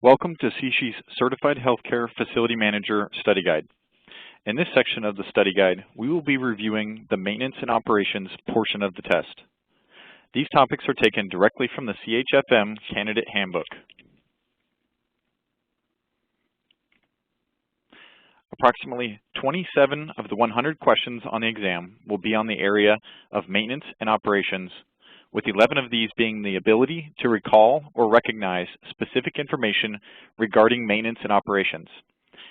Welcome to CSHE's Certified Healthcare Facility Manager Study Guide. In this section of the study guide, we will be reviewing the maintenance and operations portion of the test. These topics are taken directly from the CHFM Candidate Handbook. Approximately 27 of the 100 questions on the exam will be on the area of maintenance and operations, with 11 of these being the ability to recall or recognize specific information regarding maintenance and operations,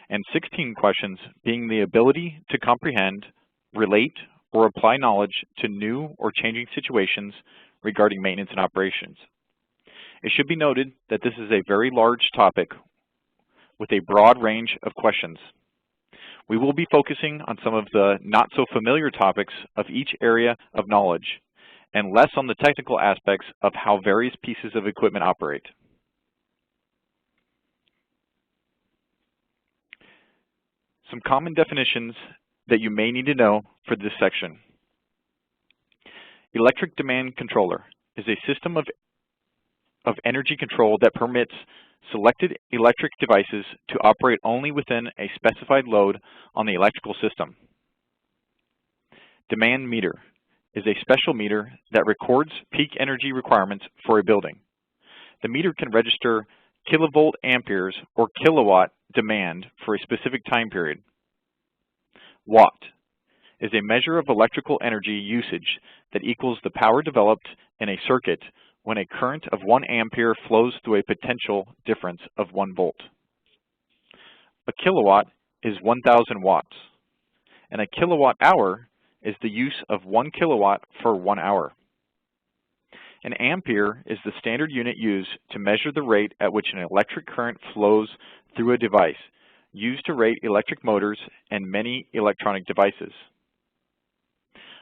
and 16 questions being the ability to comprehend, relate, or apply knowledge to new or changing situations regarding maintenance and operations. It should be noted that this is a very large topic with a broad range of questions. We will be focusing on some of the not-so-familiar topics of each area of knowledge, and less on the technical aspects of how various pieces of equipment operate. Some common definitions that you may need to know for this section. Electric demand controller is a system of energy control that permits selected electric devices to operate only within a specified load on the electrical system. Demand meter is a special meter that records peak energy requirements for a building. The meter can register kilovolt amperes or kilowatt demand for a specific time period. Watt is a measure of electrical energy usage that equals the power developed in a circuit when a current of 1 ampere flows through a potential difference of 1 volt. A kilowatt is 1,000 watts, and a kilowatt hour is the use of 1 kilowatt for 1 hour. An ampere is the standard unit used to measure the rate at which an electric current flows through a device, used to rate electric motors and many electronic devices.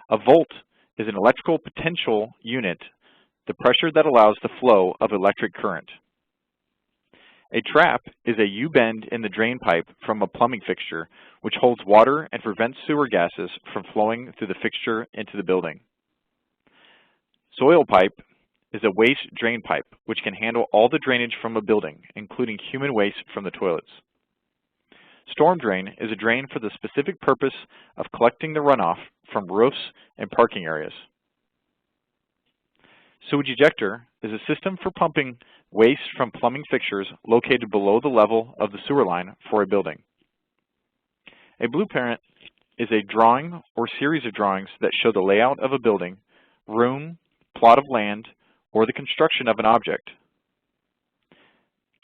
A volt is an electrical potential unit, the pressure that allows the flow of electric current. A trap is a U-bend in the drain pipe from a plumbing fixture, which holds water and prevents sewer gases from flowing through the fixture into the building. Soil pipe is a waste drain pipe, which can handle all the drainage from a building, including human waste from the toilets. Storm drain is a drain for the specific purpose of collecting the runoff from roofs and parking areas. Sewage ejector is a system for pumping waste from plumbing fixtures located below the level of the sewer line for a building. A blueprint is a drawing or series of drawings that show the layout of a building, room, plot of land, or the construction of an object.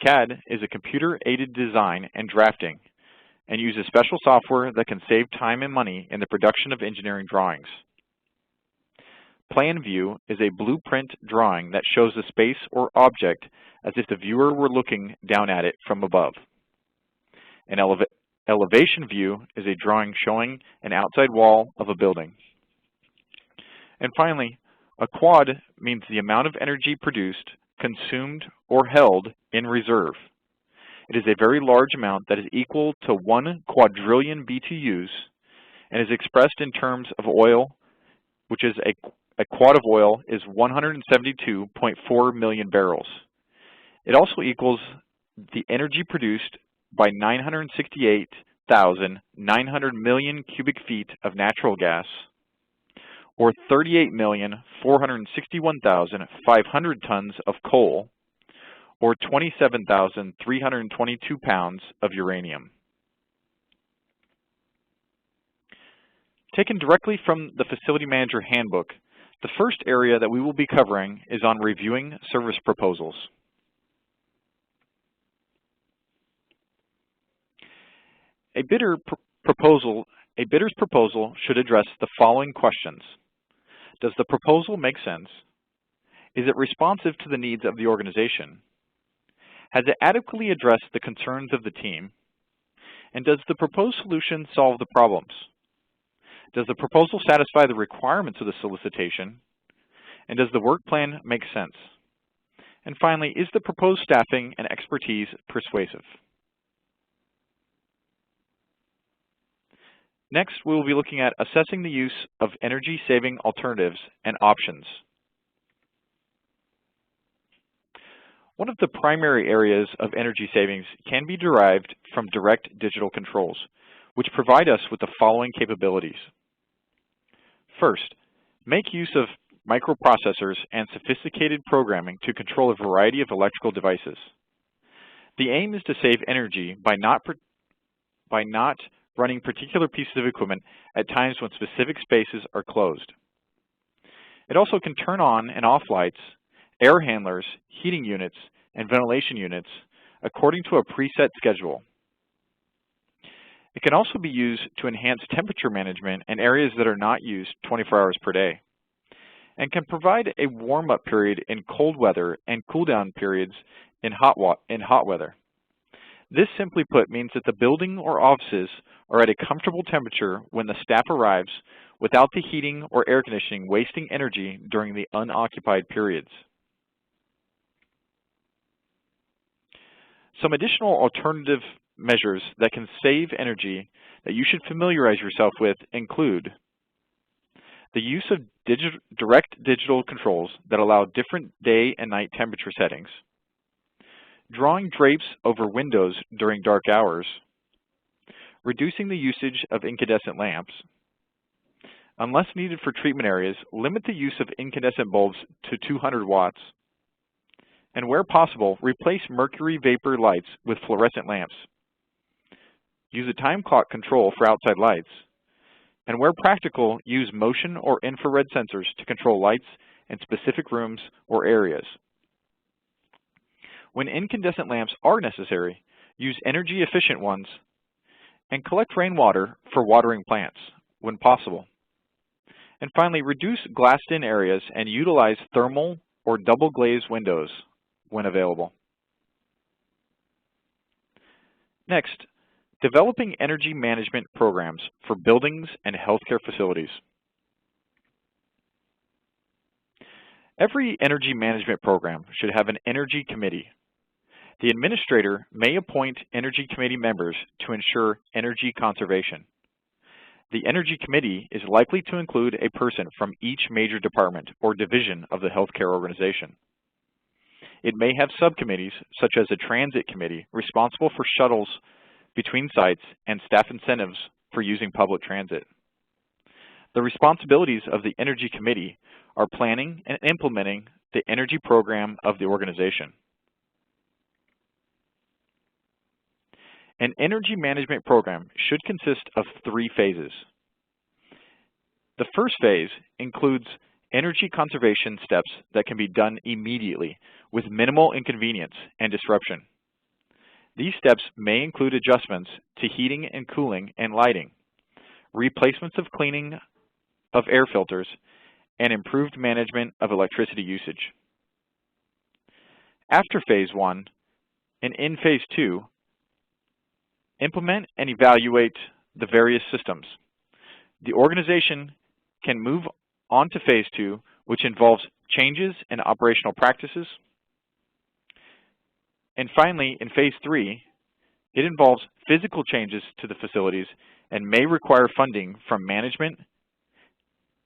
CAD is a computer-aided design and drafting, and uses special software that can save time and money in the production of engineering drawings. Plan view is a blueprint drawing that shows a space or object as if the viewer were looking down at it from above. An elevation view is a drawing showing an outside wall of a building. And finally, a quad means the amount of energy produced, consumed, or held in reserve. It is a very large amount that is equal to 1 quadrillion BTUs and is expressed in terms of oil, which is a quad of oil is 172.4 million barrels. It also equals the energy produced by 968,900 million cubic feet of natural gas, or 38,461,500 tons of coal, or 27,322 pounds of uranium. Taken directly from the Facility Manager Handbook, the first area that we will be covering is on reviewing service proposals. A bidder's proposal should address the following questions. Does the proposal make sense? Is it responsive to the needs of the organization? Has it adequately addressed the concerns of the team? And does the proposed solution solve the problems? Does the proposal satisfy the requirements of the solicitation? And does the work plan make sense? And finally, is the proposed staffing and expertise persuasive? Next, we will be looking at assessing the use of energy-saving alternatives and options. One of the primary areas of energy savings can be derived from direct digital controls, which provide us with the following capabilities. First, make use of microprocessors and sophisticated programming to control a variety of electrical devices. The aim is to save energy by not running particular pieces of equipment at times when specific spaces are closed. It also can turn on and off lights, air handlers, heating units, and ventilation units according to a preset schedule. It can also be used to enhance temperature management in areas that are not used 24 hours per day, and can provide a warm-up period in cold weather and cool-down periods in hot weather. This, simply put, means that the building or offices are at a comfortable temperature when the staff arrives without the heating or air conditioning wasting energy during the unoccupied periods. Some additional alternative measures that can save energy that you should familiarize yourself with include the use of direct digital controls that allow different day and night temperature settings, drawing drapes over windows during dark hours, reducing the usage of incandescent lamps. Unless needed for treatment areas, limit the use of incandescent bulbs to 200 watts. And where possible, replace mercury vapor lights with fluorescent lamps. Use a time clock control for outside lights. And where practical, use motion or infrared sensors to control lights in specific rooms or areas. When incandescent lamps are necessary, use energy-efficient ones, and collect rainwater for watering plants when possible. And finally, reduce glassed-in areas and utilize thermal or double-glazed windows when available. Next, developing energy management programs for buildings and healthcare facilities. Every energy management program should have an energy committee. The administrator may appoint energy committee members to ensure energy conservation. The energy committee is likely to include a person from each major department or division of the healthcare organization. It may have subcommittees, such as a transit committee, responsible for shuttles between sites and staff incentives for using public transit. The responsibilities of the energy committee are planning and implementing the energy program of the organization. An energy management program should consist of 3 phases. The first phase includes energy conservation steps that can be done immediately with minimal inconvenience and disruption. These steps may include adjustments to heating and cooling and lighting, replacements of cleaning of air filters, and improved management of electricity usage. After Phase 1 and in Phase 2, implement and evaluate the various systems. The organization can move on to Phase 2, which involves changes in operational practices. And finally, in Phase 3, it involves physical changes to the facilities and may require funding from management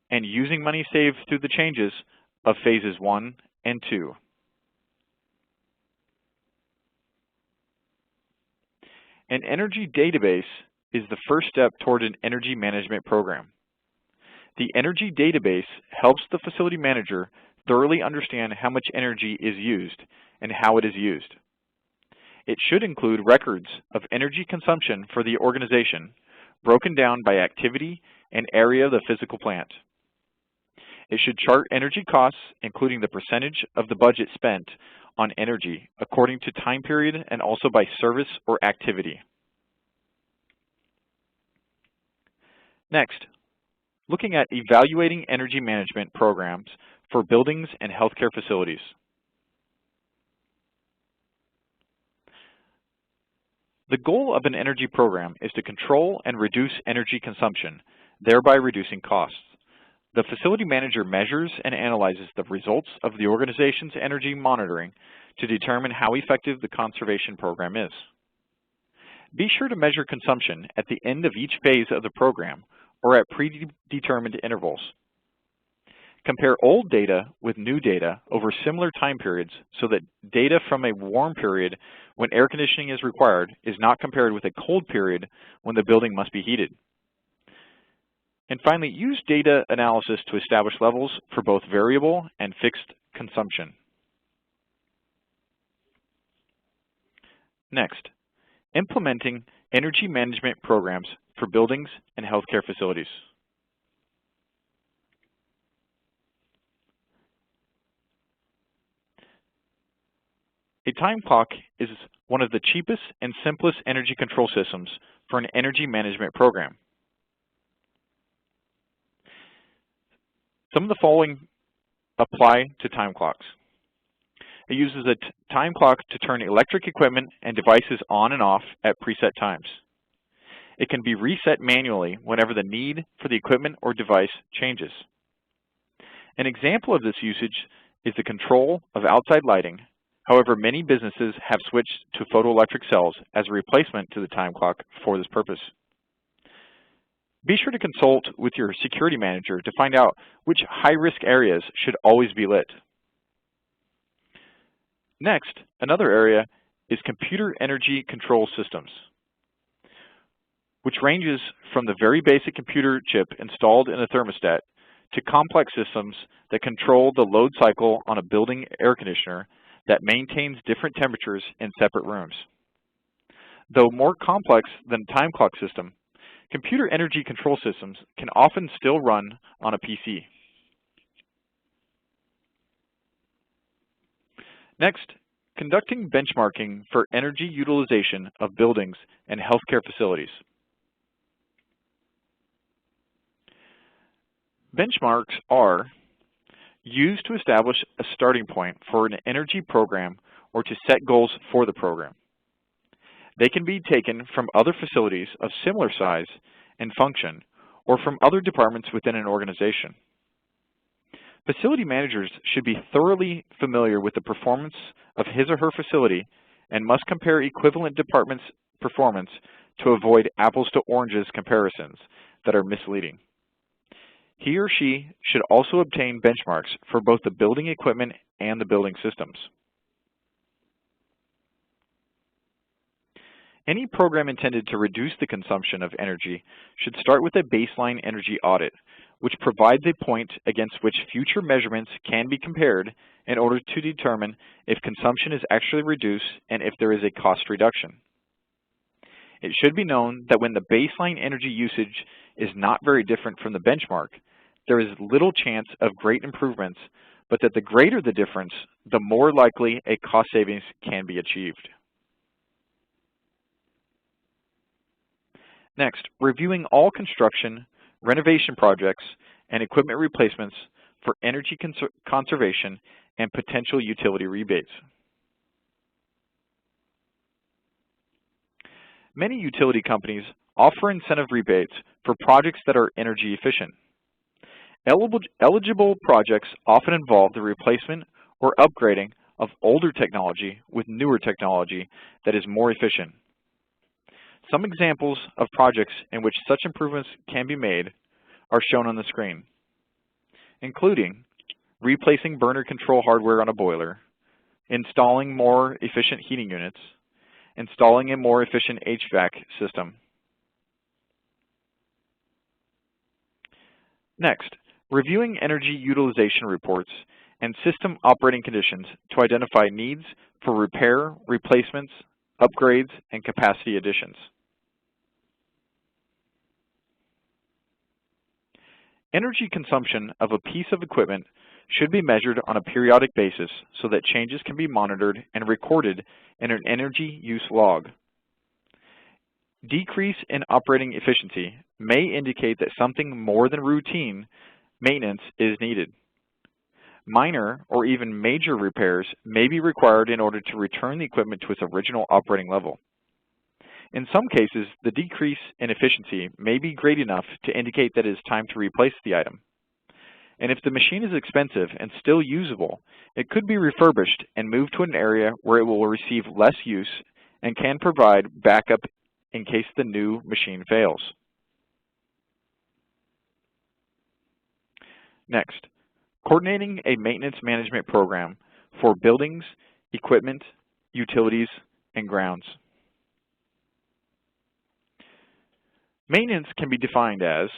and using money saved through the changes of Phases 1 and 2. An energy database is the first step toward an energy management program. The energy database helps the facility manager thoroughly understand how much energy is used and how it is used. It should include records of energy consumption for the organization, broken down by activity and area of the physical plant. It should chart energy costs, including the percentage of the budget spent on energy according to time period and also by service or activity. Next, looking at evaluating energy management programs for buildings and healthcare facilities. The goal of an energy program is to control and reduce energy consumption, thereby reducing costs. The facility manager measures and analyzes the results of the organization's energy monitoring to determine how effective the conservation program is. Be sure to measure consumption at the end of each phase of the program or at predetermined intervals. Compare old data with new data over similar time periods so that data from a warm period when air conditioning is required is not compared with a cold period when the building must be heated. And finally, use data analysis to establish levels for both variable and fixed consumption. Next, implementing energy management programs for buildings and healthcare facilities. A time clock is one of the cheapest and simplest energy control systems for an energy management program. Some of the following apply to time clocks. It uses a time clock to turn electric equipment and devices on and off at preset times. It can be reset manually whenever the need for the equipment or device changes. An example of this usage is the control of outside lighting. However, many businesses have switched to photoelectric cells as a replacement to the time clock for this purpose. Be sure to consult with your security manager to find out which high-risk areas should always be lit. Next, another area is computer energy control systems, which ranges from the very basic computer chip installed in a thermostat to complex systems that control the load cycle on a building air conditioner that maintains different temperatures in separate rooms. Though more complex than a time clock system, computer energy control systems can often still run on a PC. Next, conducting benchmarking for energy utilization of buildings and healthcare facilities. Benchmarks are used to establish a starting point for an energy program or to set goals for the program. They can be taken from other facilities of similar size and function or from other departments within an organization. Facility managers should be thoroughly familiar with the performance of his or her facility and must compare equivalent departments' performance to avoid apples to oranges comparisons that are misleading. He or she should also obtain benchmarks for both the building equipment and the building systems. Any program intended to reduce the consumption of energy should start with a baseline energy audit, which provides a point against which future measurements can be compared in order to determine if consumption is actually reduced and if there is a cost reduction. It should be known that when the baseline energy usage is not very different from the benchmark, there is little chance of great improvements, but that the greater the difference, the more likely a cost savings can be achieved. Next, reviewing all construction, renovation projects, and equipment replacements for energy conservation and potential utility rebates. Many utility companies offer incentive rebates for projects that are energy efficient. Eligible projects often involve the replacement or upgrading of older technology with newer technology that is more efficient. Some examples of projects in which such improvements can be made are shown on the screen, including replacing burner control hardware on a boiler, installing more efficient heating units, installing a more efficient HVAC system. Next, reviewing energy utilization reports and system operating conditions to identify needs for repair, replacements, upgrades, and capacity additions. Energy consumption of a piece of equipment should be measured on a periodic basis so that changes can be monitored and recorded in an energy use log. Decrease in operating efficiency may indicate that something more than routine maintenance is needed. Minor or even major repairs may be required in order to return the equipment to its original operating level. In some cases, the decrease in efficiency may be great enough to indicate that it is time to replace the item. And if the machine is expensive and still usable, it could be refurbished and moved to an area where it will receive less use and can provide backup in case the new machine fails. Next, Coordinating a maintenance management program for buildings, equipment, utilities, and grounds. Maintenance can be defined as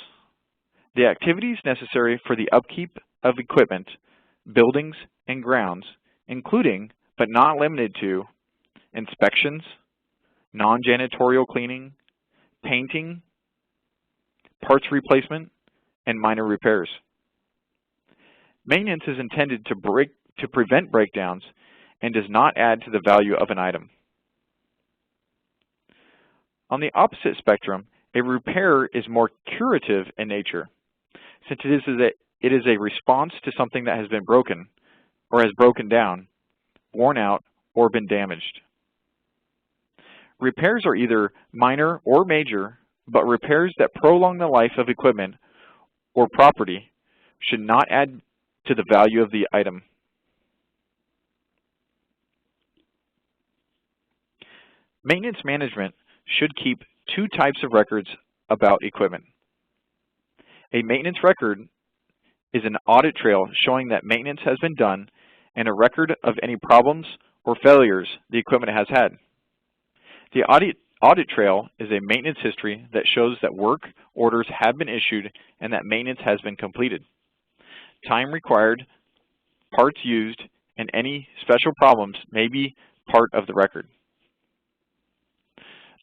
the activities necessary for the upkeep of equipment, buildings, and grounds, including, but not limited to, inspections, non-janitorial cleaning, painting, parts replacement, and minor repairs. Maintenance is intended to prevent breakdowns and does not add to the value of an item. On the opposite spectrum, a repair is more curative in nature, since it is a response to something that has been broken, or has broken down, worn out, or been damaged. Repairs are either minor or major, but repairs that prolong the life of equipment or property should not add to the value of the item. Maintenance management should keep two types of records about equipment. A maintenance record is an audit trail showing that maintenance has been done and a record of any problems or failures the equipment has had. The audit trail is a maintenance history that shows that work orders have been issued and that maintenance has been completed. Time required, parts used, and any special problems may be part of the record.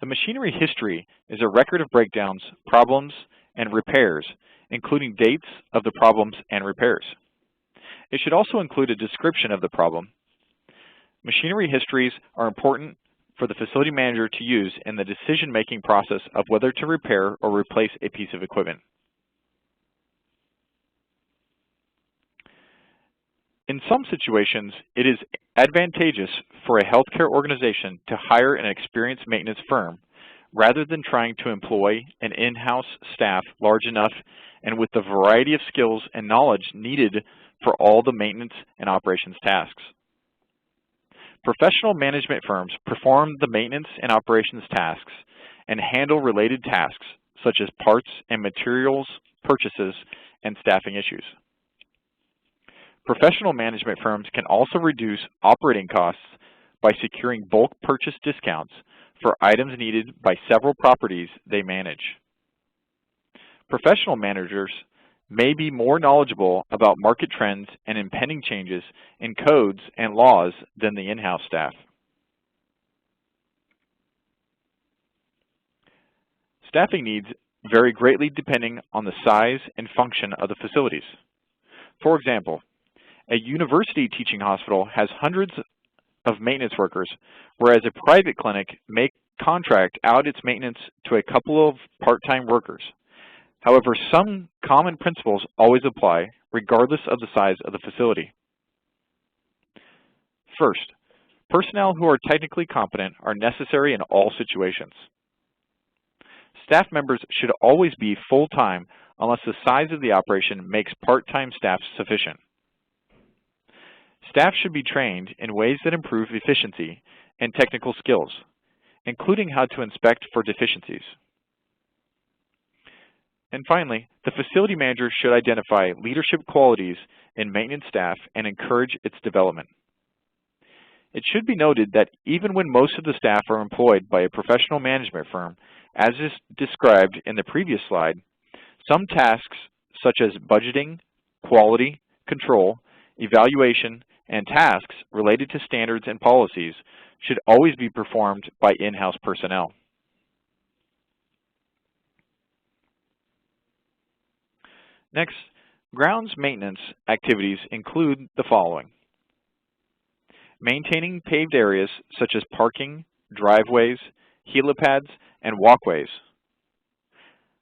The machinery history is a record of breakdowns, problems, and repairs, including dates of the problems and repairs. It should also include a description of the problem. Machinery histories are important for the facility manager to use in the decision-making process of whether to repair or replace a piece of equipment. In some situations, it is advantageous for a healthcare organization to hire an experienced maintenance firm rather than trying to employ an in-house staff large enough and with the variety of skills and knowledge needed for all the maintenance and operations tasks. Professional management firms perform the maintenance and operations tasks and handle related tasks such as parts and materials purchases and staffing issues. Professional management firms can also reduce operating costs by securing bulk purchase discounts for items needed by several properties they manage. Professional managers may be more knowledgeable about market trends and impending changes in codes and laws than the in-house staff. Staffing needs vary greatly depending on the size and function of the facilities. For example, a university teaching hospital has hundreds of maintenance workers, whereas a private clinic may contract out its maintenance to a couple of part-time workers. However, some common principles always apply, regardless of the size of the facility. First, personnel who are technically competent are necessary in all situations. Staff members should always be full-time unless the size of the operation makes part-time staff sufficient. Staff should be trained in ways that improve efficiency and technical skills, including how to inspect for deficiencies. And finally, the facility manager should identify leadership qualities in maintenance staff and encourage its development. It should be noted that even when most of the staff are employed by a professional management firm, as is described in the previous slide, some tasks such as budgeting, quality, control, evaluation, and tasks related to standards and policies should always be performed by in-house personnel. Next, grounds maintenance activities include the following: maintaining paved areas such as parking, driveways, helipads, and walkways,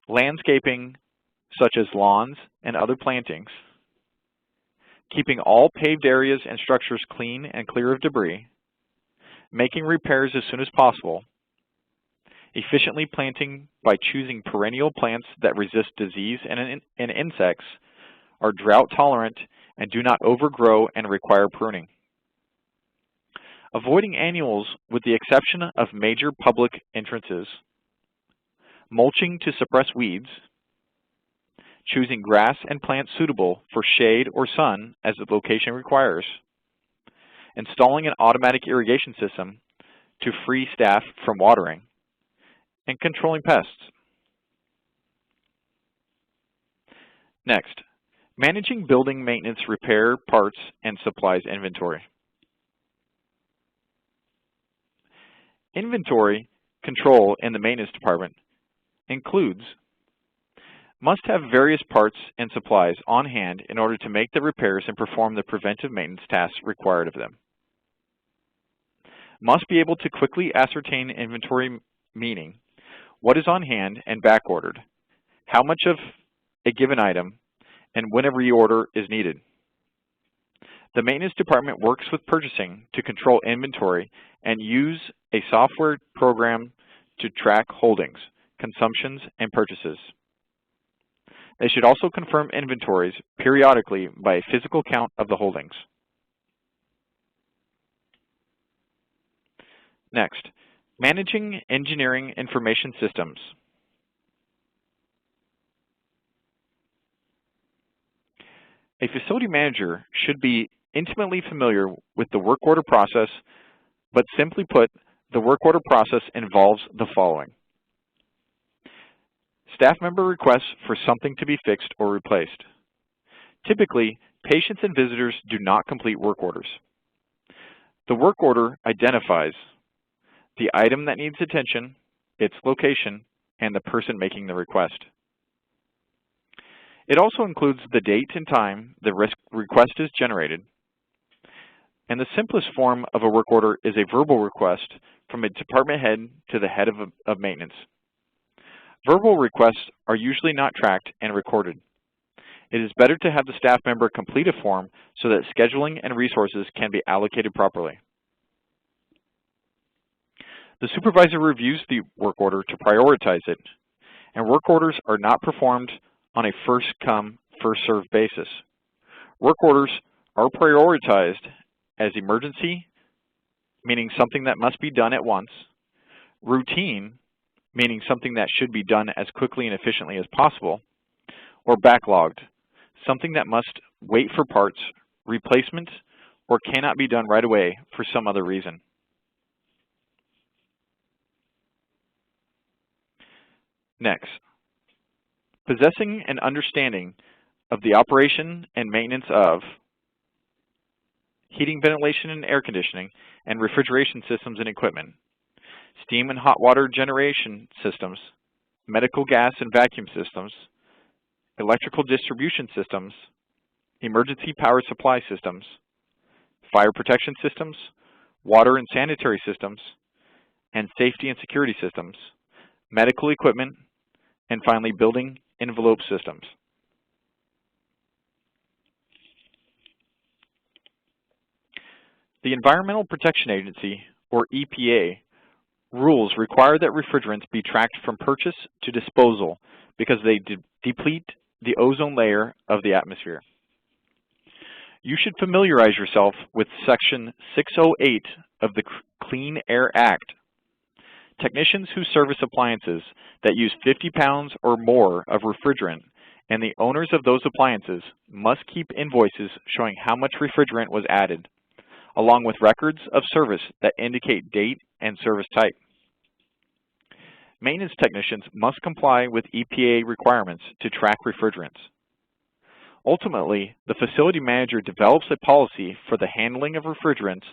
landscaping such as lawns and other plantings, keeping all paved areas and structures clean and clear of debris, making repairs as soon as possible, efficiently planting by choosing perennial plants that resist disease and insects, are drought tolerant, and do not overgrow and require pruning. Avoiding annuals with the exception of major public entrances, mulching to suppress weeds, choosing grass and plants suitable for shade or sun as the location requires, installing an automatic irrigation system to free staff from watering, and controlling pests. Next, managing building maintenance, repair, parts, and supplies inventory. Inventory control in the maintenance department includes must have various parts and supplies on hand in order to make the repairs and perform the preventive maintenance tasks required of them. Must be able to quickly ascertain inventory, meaning what is on hand and back ordered, how much of a given item, and when a reorder is needed. The maintenance department works with purchasing to control inventory and use a software program to track holdings, consumptions, and purchases. They should also confirm inventories periodically by a physical count of the holdings. Next, managing engineering information systems. A facility manager should be intimately familiar with the work order process, but simply put, the work order process involves the following. Staff member requests for something to be fixed or replaced. Typically, patients and visitors do not complete work orders. The work order identifies the item that needs attention, its location, and the person making the request. It also includes the date and time the request is generated. And the simplest form of a work order is a verbal request from a department head to the head of maintenance. Verbal requests are usually not tracked and recorded. It is better to have the staff member complete a form so that scheduling and resources can be allocated properly. The supervisor reviews the work order to prioritize it, and work orders are not performed on a first-come, first-served basis. Work orders are prioritized as emergency, meaning something that must be done at once, routine, meaning something that should be done as quickly and efficiently as possible, or backlogged, something that must wait for parts, replacement, or cannot be done right away for some other reason. Next, possessing an understanding of the operation and maintenance of heating, ventilation, and air conditioning, and refrigeration systems and equipment, steam and hot water generation systems, medical gas and vacuum systems, electrical distribution systems, emergency power supply systems, fire protection systems, water and sanitary systems, and safety and security systems, medical equipment, and finally building envelope systems. The Environmental Protection Agency, or EPA, rules require that refrigerants be tracked from purchase to disposal because they deplete the ozone layer of the atmosphere. You should familiarize yourself with Section 608 of the Clean Air Act. Technicians who service appliances that use 50 pounds or more of refrigerant and the owners of those appliances must keep invoices showing how much refrigerant was added, along with records of service that indicate date and service type. Maintenance technicians must comply with EPA requirements to track refrigerants. Ultimately, the facility manager develops a policy for the handling of refrigerants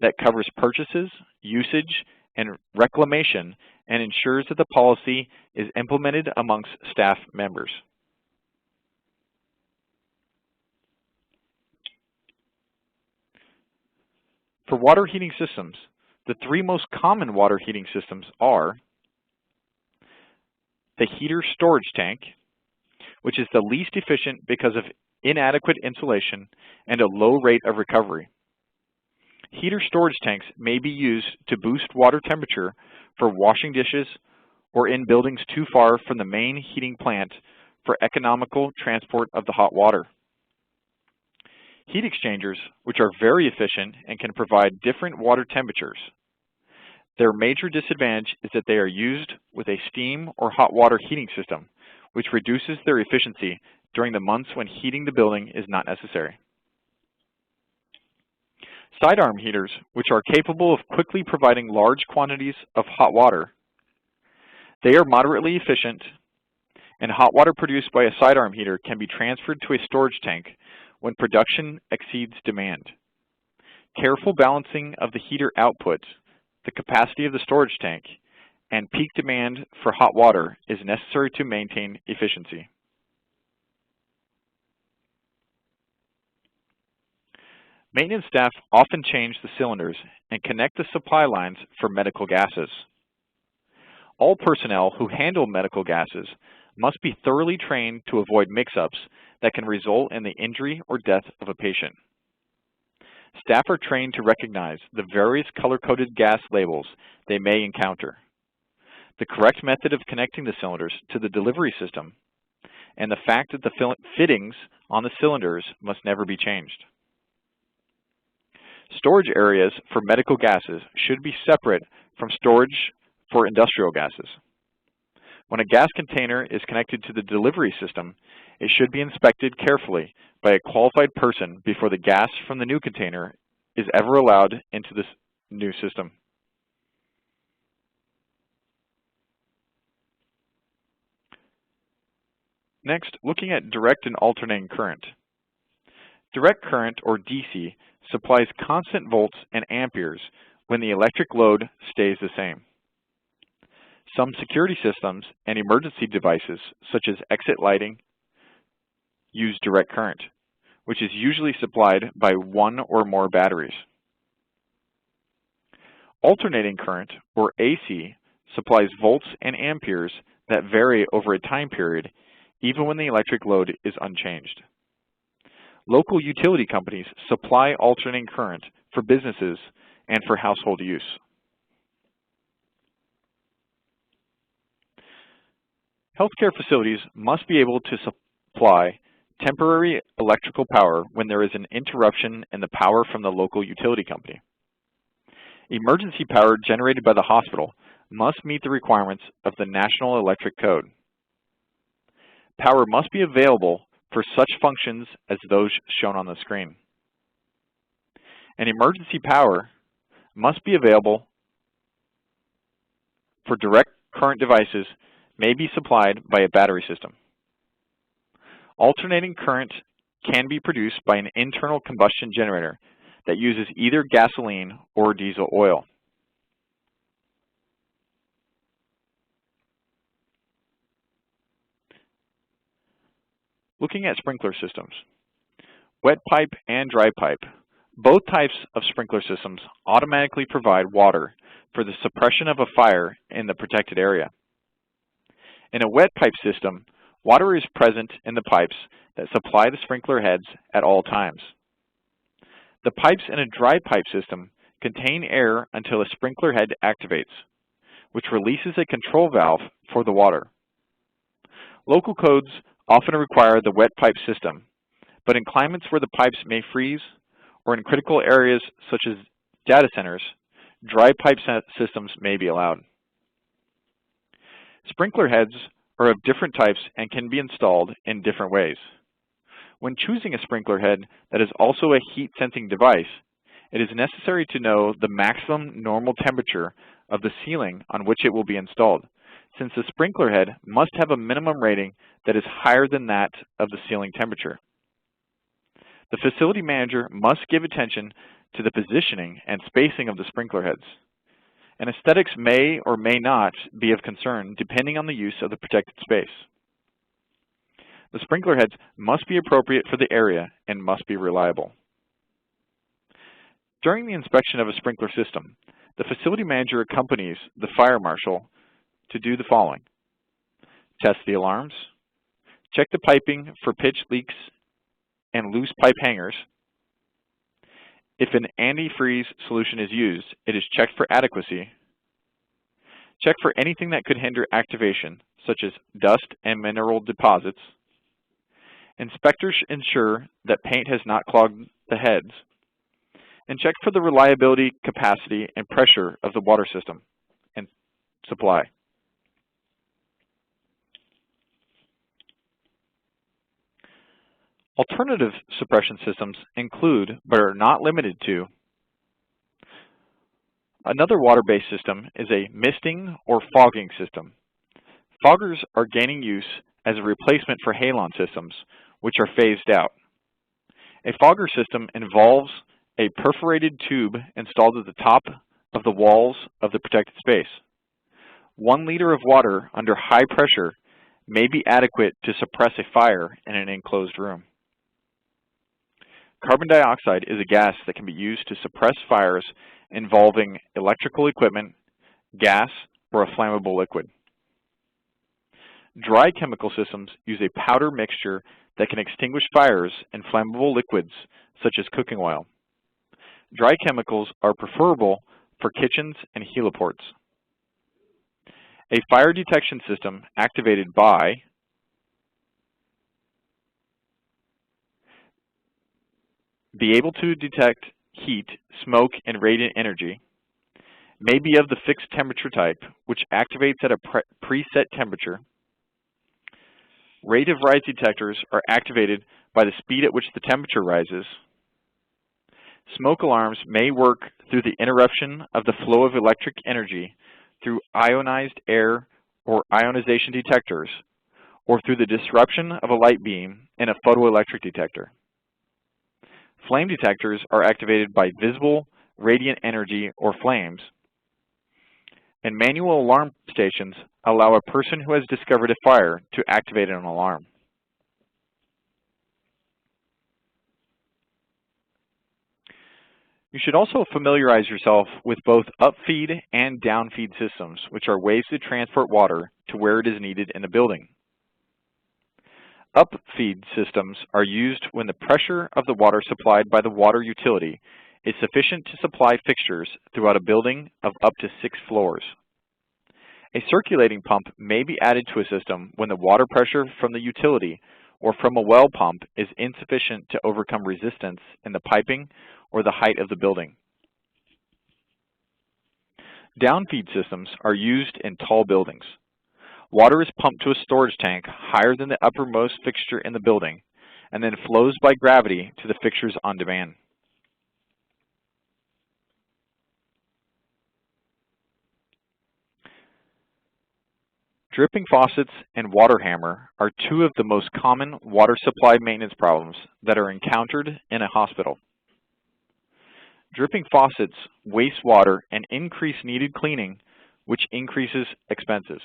that covers purchases, usage, and reclamation and ensures that the policy is implemented amongst staff members. For water heating systems, the three most common water heating systems are the heater storage tank, which is the least efficient because of inadequate insulation and a low rate of recovery. Heater storage tanks may be used to boost water temperature for washing dishes or in buildings too far from the main heating plant for economical transport of the hot water. Heat exchangers, which are very efficient and can provide different water temperatures. Their major disadvantage is that they are used with a steam or hot water heating system, which reduces their efficiency during the months when heating the building is not necessary. Sidearm heaters, which are capable of quickly providing large quantities of hot water. They are moderately efficient, and hot water produced by a sidearm heater can be transferred to a storage tank when production exceeds demand. Careful balancing of the heater output, the capacity of the storage tank, and peak demand for hot water is necessary to maintain efficiency. Maintenance staff often change the cylinders and connect the supply lines for medical gases. All personnel who handle medical gases must be thoroughly trained to avoid mix-ups that can result in the injury or death of a patient. Staff are trained to recognize the various color-coded gas labels they may encounter, the correct method of connecting the cylinders to the delivery system, and the fact that the fittings on the cylinders must never be changed. Storage areas for medical gases should be separate from storage for industrial gases. When a gas container is connected to the delivery system, it should be inspected carefully by a qualified person before the gas from the new container is ever allowed into this new system. Next, looking at direct and alternating current. Direct current, or DC, supplies constant volts and amperes when the electric load stays the same. Some security systems and emergency devices, such as exit lighting, use direct current, which is usually supplied by one or more batteries. Alternating current, or AC, supplies volts and amperes that vary over a time period, even when the electric load is unchanged. Local utility companies supply alternating current for businesses and for household use. Healthcare facilities must be able to supply temporary electrical power when there is an interruption in the power from the local utility company. Emergency power generated by the hospital must meet the requirements of the National Electric Code. Power must be available for such functions as those shown on the screen. And emergency power must be available for direct current devices may be supplied by a battery system. Alternating current can be produced by an internal combustion generator that uses either gasoline or diesel oil. Looking at sprinkler systems. Wet pipe and dry pipe. Both types of sprinkler systems automatically provide water for the suppression of a fire in the protected area. In a wet pipe system, water is present in the pipes that supply the sprinkler heads at all times. The pipes in a dry pipe system contain air until a sprinkler head activates, which releases a control valve for the water. Local codes often require the wet pipe system, but in climates where the pipes may freeze or in critical areas such as data centers, dry pipe systems may be allowed. Sprinkler heads are of different types and can be installed in different ways. When choosing a sprinkler head that is also a heat-sensing device, it is necessary to know the maximum normal temperature of the ceiling on which it will be installed, since the sprinkler head must have a minimum rating that is higher than that of the ceiling temperature. The facility manager must give attention to the positioning and spacing of the sprinkler heads. And aesthetics may or may not be of concern depending on the use of the protected space. The sprinkler heads must be appropriate for the area and must be reliable. During the inspection of a sprinkler system, the facility manager accompanies the fire marshal to do the following: test the alarms, check the piping for pitch leaks and loose pipe hangers. If an antifreeze solution is used, it is checked for adequacy. Check for anything that could hinder activation, such as dust and mineral deposits. Inspectors ensure that paint has not clogged the heads. And check for the reliability, capacity, and pressure of the water system and supply. Alternative suppression systems include, but are not limited to, another water-based system is a misting or fogging system. Foggers are gaining use as a replacement for halon systems, which are phased out. A fogger system involves a perforated tube installed at the top of the walls of the protected space. 1 liter of water under high pressure may be adequate to suppress a fire in an enclosed room. Carbon dioxide is a gas that can be used to suppress fires involving electrical equipment, gas, or a flammable liquid. Dry chemical systems use a powder mixture that can extinguish fires in flammable liquids such as cooking oil. Dry chemicals are preferable for kitchens and heliports. A fire detection system activated by be able to detect heat, smoke, and radiant energy, may be of the fixed temperature type, which activates at a preset temperature. Rate of rise detectors are activated by the speed at which the temperature rises. Smoke alarms may work through the interruption of the flow of electric energy through ionized air or ionization detectors, or through the disruption of a light beam in a photoelectric detector. Flame detectors are activated by visible radiant energy or flames, and manual alarm stations allow a person who has discovered a fire to activate an alarm. You should also familiarize yourself with both upfeed and downfeed systems, which are ways to transport water to where it is needed in a building. Upfeed systems are used when the pressure of the water supplied by the water utility is sufficient to supply fixtures throughout a building of up to 6 floors. A circulating pump may be added to a system when the water pressure from the utility or from a well pump is insufficient to overcome resistance in the piping or the height of the building. Downfeed systems are used in tall buildings. Water is pumped to a storage tank higher than the uppermost fixture in the building, and then flows by gravity to the fixtures on demand. Dripping faucets and water hammer are 2 of the most common water supply maintenance problems that are encountered in a hospital. Dripping faucets waste water and increase needed cleaning, which increases expenses.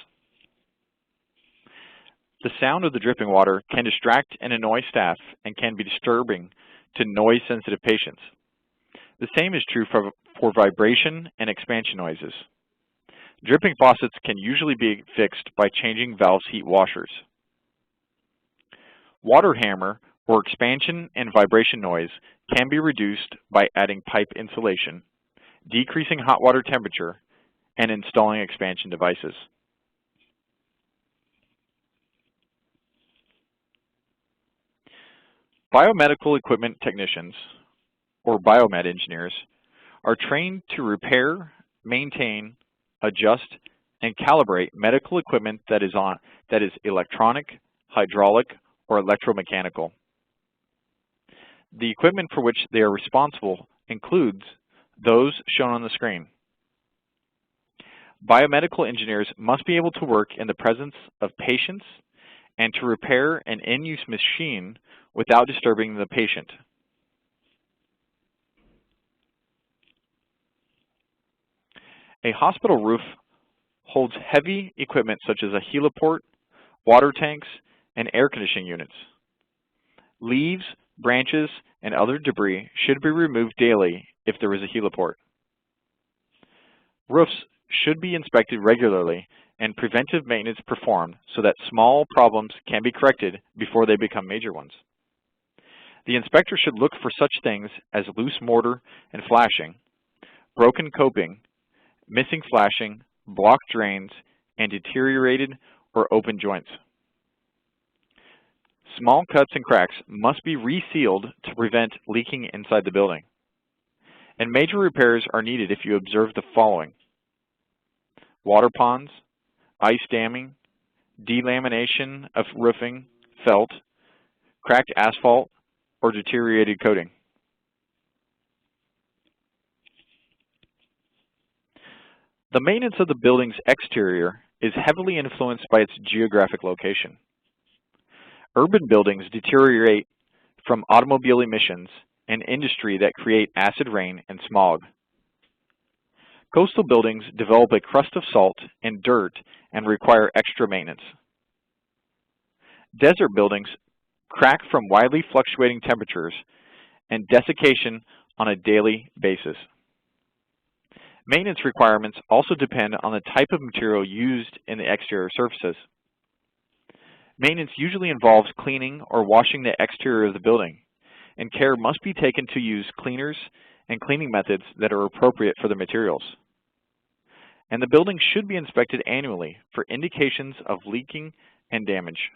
The sound of the dripping water can distract and annoy staff and can be disturbing to noise-sensitive patients. The same is true for vibration and expansion noises. Dripping faucets can usually be fixed by changing valves heat washers. Water hammer or expansion and vibration noise can be reduced by adding pipe insulation, decreasing hot water temperature, and installing expansion devices. Biomedical equipment technicians, or biomed engineers, are trained to repair, maintain, adjust, and calibrate medical equipment that is electronic, hydraulic, or electromechanical. The equipment for which they are responsible includes those shown on the screen. Biomedical engineers must be able to work in the presence of patients and to repair an in-use machine without disturbing the patient. A hospital roof holds heavy equipment such as a heliport, water tanks, and air conditioning units. Leaves, branches, and other debris should be removed daily if there is a heliport. Roofs should be inspected regularly and preventive maintenance performed so that small problems can be corrected before they become major ones. The inspector should look for such things as loose mortar and flashing, broken coping, missing flashing, blocked drains, and deteriorated or open joints. Small cuts and cracks must be resealed to prevent leaking inside the building. And major repairs are needed if you observe the following: water ponds, ice damming, delamination of roofing, felt, cracked asphalt, or deteriorated coating. The maintenance of the building's exterior is heavily influenced by its geographic location. Urban buildings deteriorate from automobile emissions and industry that create acid rain and smog. Coastal buildings develop a crust of salt and dirt and require extra maintenance. Desert buildings crack from widely fluctuating temperatures and desiccation on a daily basis. Maintenance requirements also depend on the type of material used in the exterior surfaces. Maintenance usually involves cleaning or washing the exterior of the building, and care must be taken to use cleaners and cleaning methods that are appropriate for the materials. And the building should be inspected annually for indications of leaking and damage.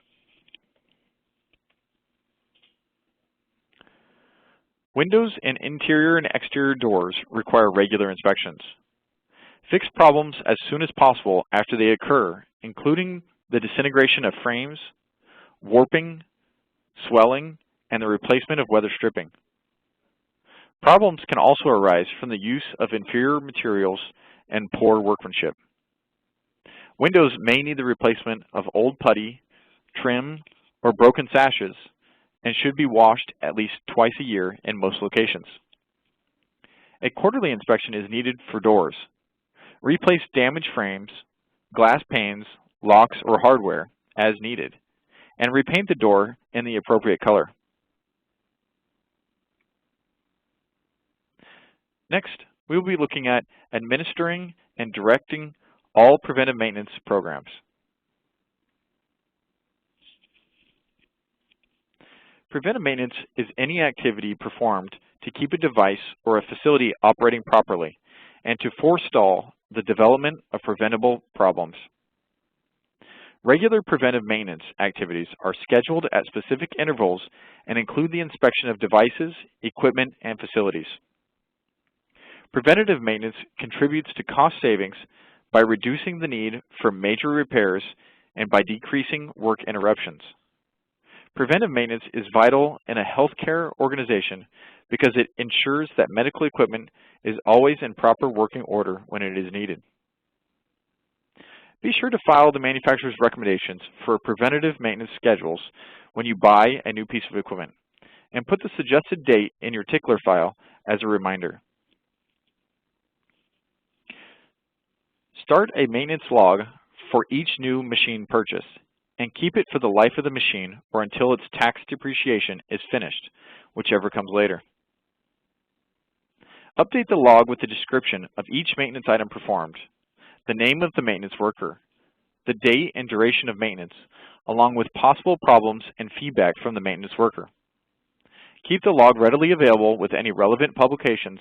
Windows and interior and exterior doors require regular inspections. Fix problems as soon as possible after they occur, including the disintegration of frames, warping, swelling, and the replacement of weather stripping. Problems can also arise from the use of inferior materials and poor workmanship. Windows may need the replacement of old putty, trim, or broken sashes, and should be washed at least twice a year in most locations. A quarterly inspection is needed for doors. Replace damaged frames, glass panes, locks, or hardware as needed, and repaint the door in the appropriate color. Next, we will be looking at administering and directing all preventive maintenance programs. Preventive maintenance is any activity performed to keep a device or a facility operating properly and to forestall the development of preventable problems. Regular preventive maintenance activities are scheduled at specific intervals and include the inspection of devices, equipment, and facilities. Preventative maintenance contributes to cost savings by reducing the need for major repairs and by decreasing work interruptions. Preventive maintenance is vital in a healthcare organization because it ensures that medical equipment is always in proper working order when it is needed. Be sure to follow the manufacturer's recommendations for preventative maintenance schedules when you buy a new piece of equipment, and put the suggested date in your tickler file as a reminder. Start a maintenance log for each new machine purchase and keep it for the life of the machine or until its tax depreciation is finished, whichever comes later. Update the log with the description of each maintenance item performed, the name of the maintenance worker, the date and duration of maintenance, along with possible problems and feedback from the maintenance worker. Keep the log readily available with any relevant publications,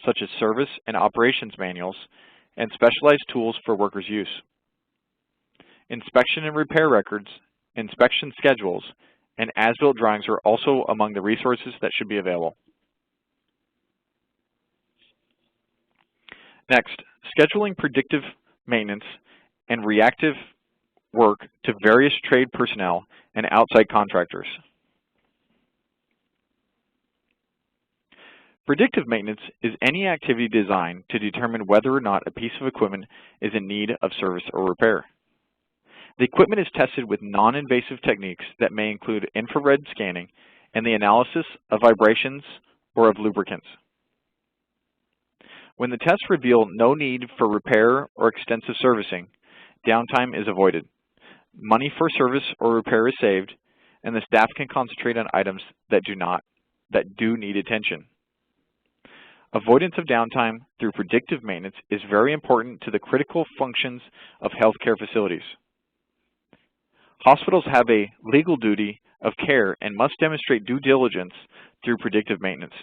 such as service and operations manuals, and specialized tools for workers' use. Inspection and repair records, inspection schedules, and as-built drawings are also among the resources that should be available. Next, scheduling predictive maintenance and reactive work to various trade personnel and outside contractors. Predictive maintenance is any activity designed to determine whether or not a piece of equipment is in need of service or repair. The equipment is tested with non-invasive techniques that may include infrared scanning and the analysis of vibrations or of lubricants. When the tests reveal no need for repair or extensive servicing, downtime is avoided. Money for service or repair is saved, and the staff can concentrate on items that do need attention. Avoidance of downtime through predictive maintenance is very important to the critical functions of healthcare facilities. Hospitals have a legal duty of care and must demonstrate due diligence through predictive maintenance.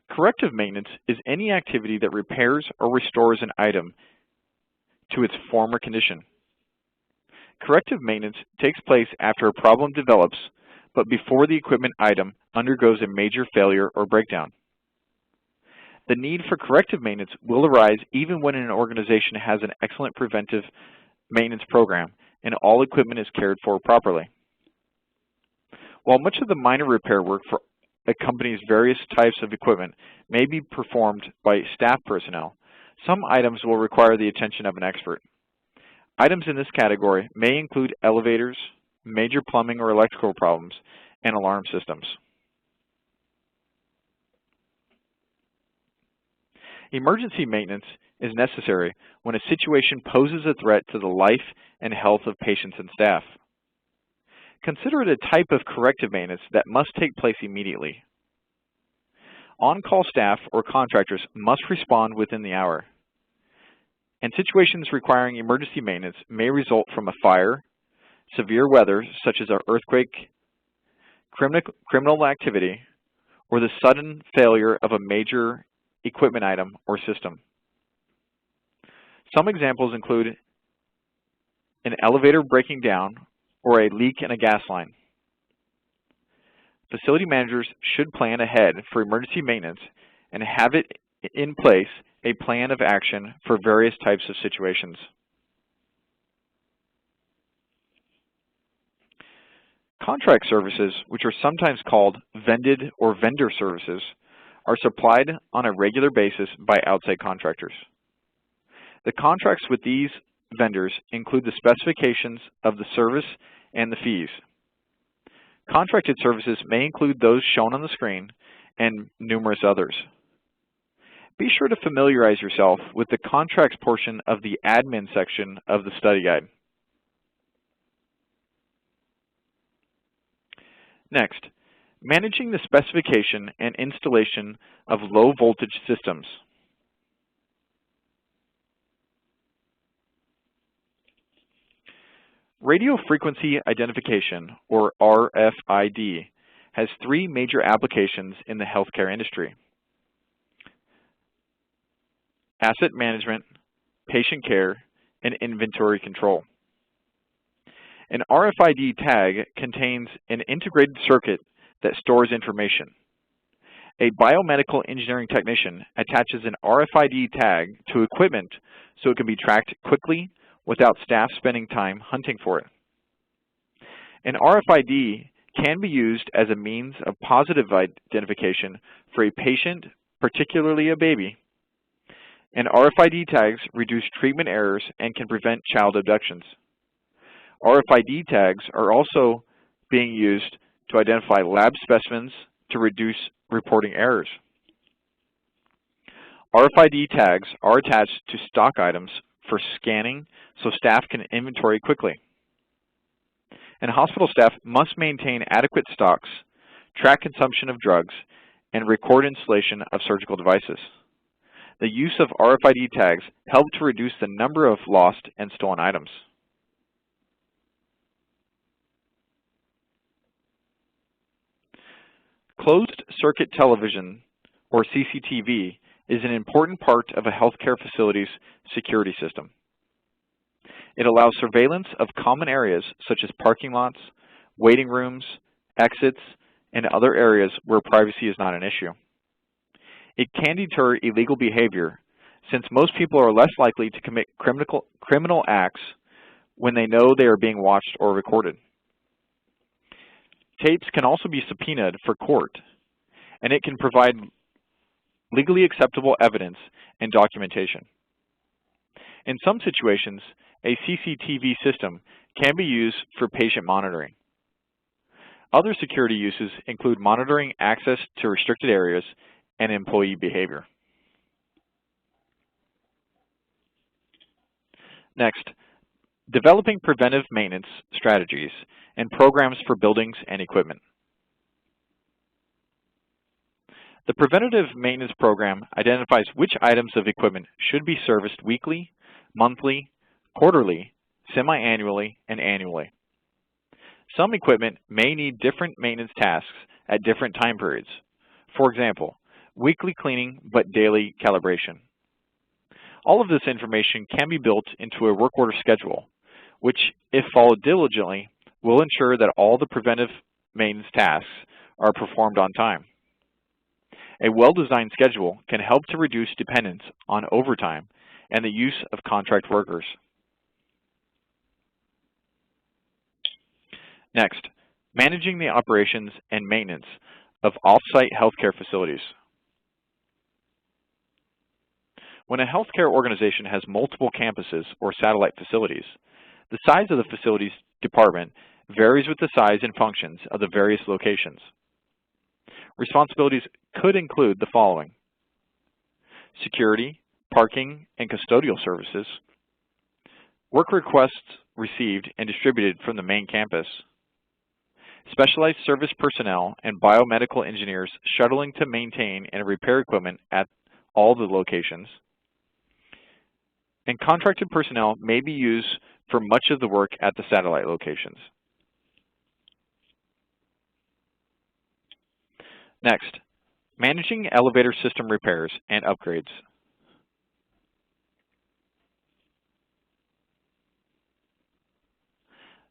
Corrective maintenance is any activity that repairs or restores an item to its former condition. Corrective maintenance takes place after a problem develops, but before the equipment item undergoes a major failure or breakdown. The need for corrective maintenance will arise even when an organization has an excellent preventive maintenance program and all equipment is cared for properly. While much of the minor repair work for a company's various types of equipment may be performed by staff personnel, some items will require the attention of an expert. Items in this category may include elevators, major plumbing or electrical problems, and alarm systems. Emergency maintenance is necessary when a situation poses a threat to the life and health of patients and staff. Consider it a type of corrective maintenance that must take place immediately. On-call staff or contractors must respond within the hour, and situations requiring emergency maintenance may result from a fire, severe weather such as an earthquake, criminal activity, or the sudden failure of a major equipment item or system. Some examples include an elevator breaking down or a leak in a gas line. Facility managers should plan ahead for emergency maintenance and have it in place a plan of action for various types of situations. Contract services, which are sometimes called vended or vendor services, are supplied on a regular basis by outside contractors. The contracts with these vendors include the specifications of the service and the fees. Contracted services may include those shown on the screen and numerous others. Be sure to familiarize yourself with the contracts portion of the admin section of the study guide. Next, managing the specification and installation of low voltage systems. Radio frequency identification, or RFID, has three major applications in the healthcare industry: asset management, patient care, and inventory control. An RFID tag contains an integrated circuit that stores information. A biomedical engineering technician attaches an RFID tag to equipment so it can be tracked quickly without staff spending time hunting for it. An RFID can be used as a means of positive identification for a patient, particularly a baby. And RFID tags reduce treatment errors and can prevent child abductions. RFID tags are also being used to identify lab specimens to reduce reporting errors. RFID tags are attached to stock items for scanning so staff can inventory quickly. And hospital staff must maintain adequate stocks, track consumption of drugs, and record installation of surgical devices. The use of RFID tags help to reduce the number of lost and stolen items. Closed circuit television, or CCTV, is an important part of a healthcare facility's security system. It allows surveillance of common areas such as parking lots, waiting rooms, exits, and other areas where privacy is not an issue. It can deter illegal behavior, since most people are less likely to commit criminal acts when they know they are being watched or recorded. Tapes can also be subpoenaed for court, and it can provide legally acceptable evidence and documentation. In some situations, a CCTV system can be used for patient monitoring. Other security uses include monitoring access to restricted areas and employee behavior. Next, developing preventive maintenance strategies and programs for buildings and equipment. The preventative maintenance program identifies which items of equipment should be serviced weekly, monthly, quarterly, semi-annually, and annually. Some equipment may need different maintenance tasks at different time periods. For example, weekly cleaning but daily calibration. All of this information can be built into a work order schedule, which, if followed diligently, will ensure that all the preventive maintenance tasks are performed on time. A well-designed schedule can help to reduce dependence on overtime and the use of contract workers. Next, managing the operations and maintenance of off-site healthcare facilities. When a healthcare organization has multiple campuses or satellite facilities, the size of the facilities department varies with the size and functions of the various locations. Responsibilities could include the following: security, parking, and custodial services, work requests received and distributed from the main campus, specialized service personnel and biomedical engineers shuttling to maintain and repair equipment at all the locations, and contracted personnel may be used for much of the work at the satellite locations. Next, managing elevator system repairs and upgrades.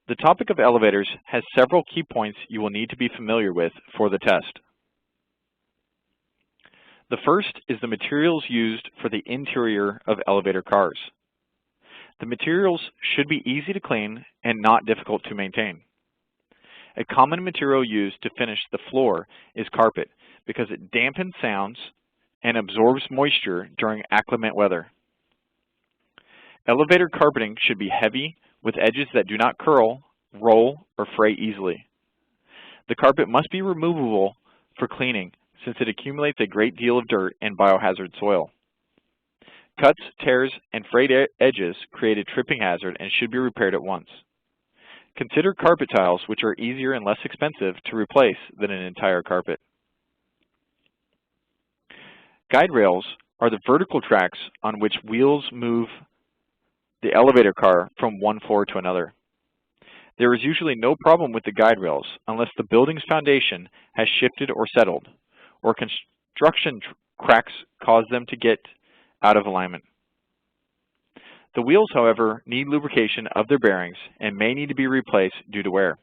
The topic of elevators has several key points you will need to be familiar with for the test. The first is the materials used for the interior of elevator cars. The materials should be easy to clean and not difficult to maintain. A common material used to finish the floor is carpet because it dampens sounds and absorbs moisture during inclement weather. Elevator carpeting should be heavy with edges that do not curl, roll, or fray easily. The carpet must be removable for cleaning since it accumulates a great deal of dirt and biohazard soil. Cuts, tears, and frayed edges create a tripping hazard and should be repaired at once. Consider carpet tiles, which are easier and less expensive to replace than an entire carpet. Guide rails are the vertical tracks on which wheels move the elevator car from one floor to another. There is usually no problem with the guide rails unless the building's foundation has shifted or settled, or construction cracks cause them to get out of alignment. The wheels, however, need lubrication of their bearings and may need to be replaced due to wear.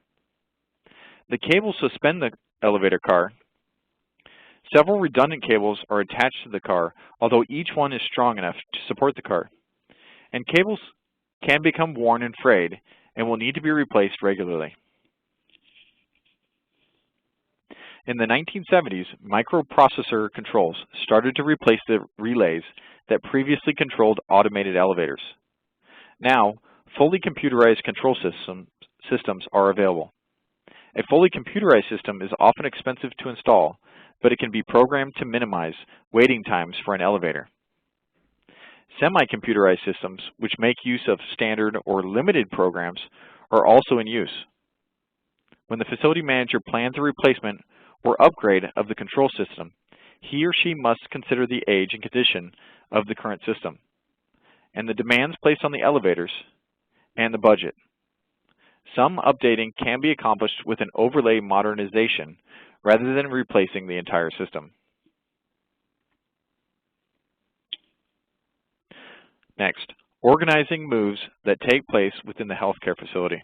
The cables suspend the elevator car. Several redundant cables are attached to the car, although each one is strong enough to support the car. And cables can become worn and frayed and will need to be replaced regularly. In the 1970s, microprocessor controls started to replace the relays that previously controlled automated elevators. Now, fully computerized control systems are available. A fully computerized system is often expensive to install, but it can be programmed to minimize waiting times for an elevator. Semi-computerized systems, which make use of standard or limited programs, are also in use. When the facility manager plans a replacement or upgrade of the control system, he or she must consider the age and condition of the current system, and the demands placed on the elevators, and the budget. Some updating can be accomplished with an overlay modernization rather than replacing the entire system. Next, organizing moves that take place within the healthcare facility.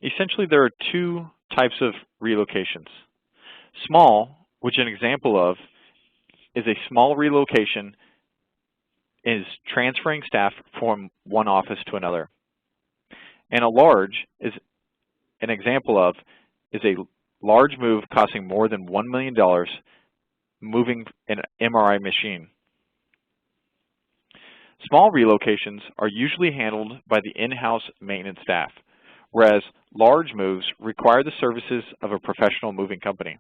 Essentially, there are two types of relocations. Small, which an example of is a small relocation, is transferring staff from one office to another. And a large is an example of is a large move costing more than $1 million, moving an MRI machine. Small relocations are usually handled by the in-house maintenance staff, whereas large moves require the services of a professional moving company.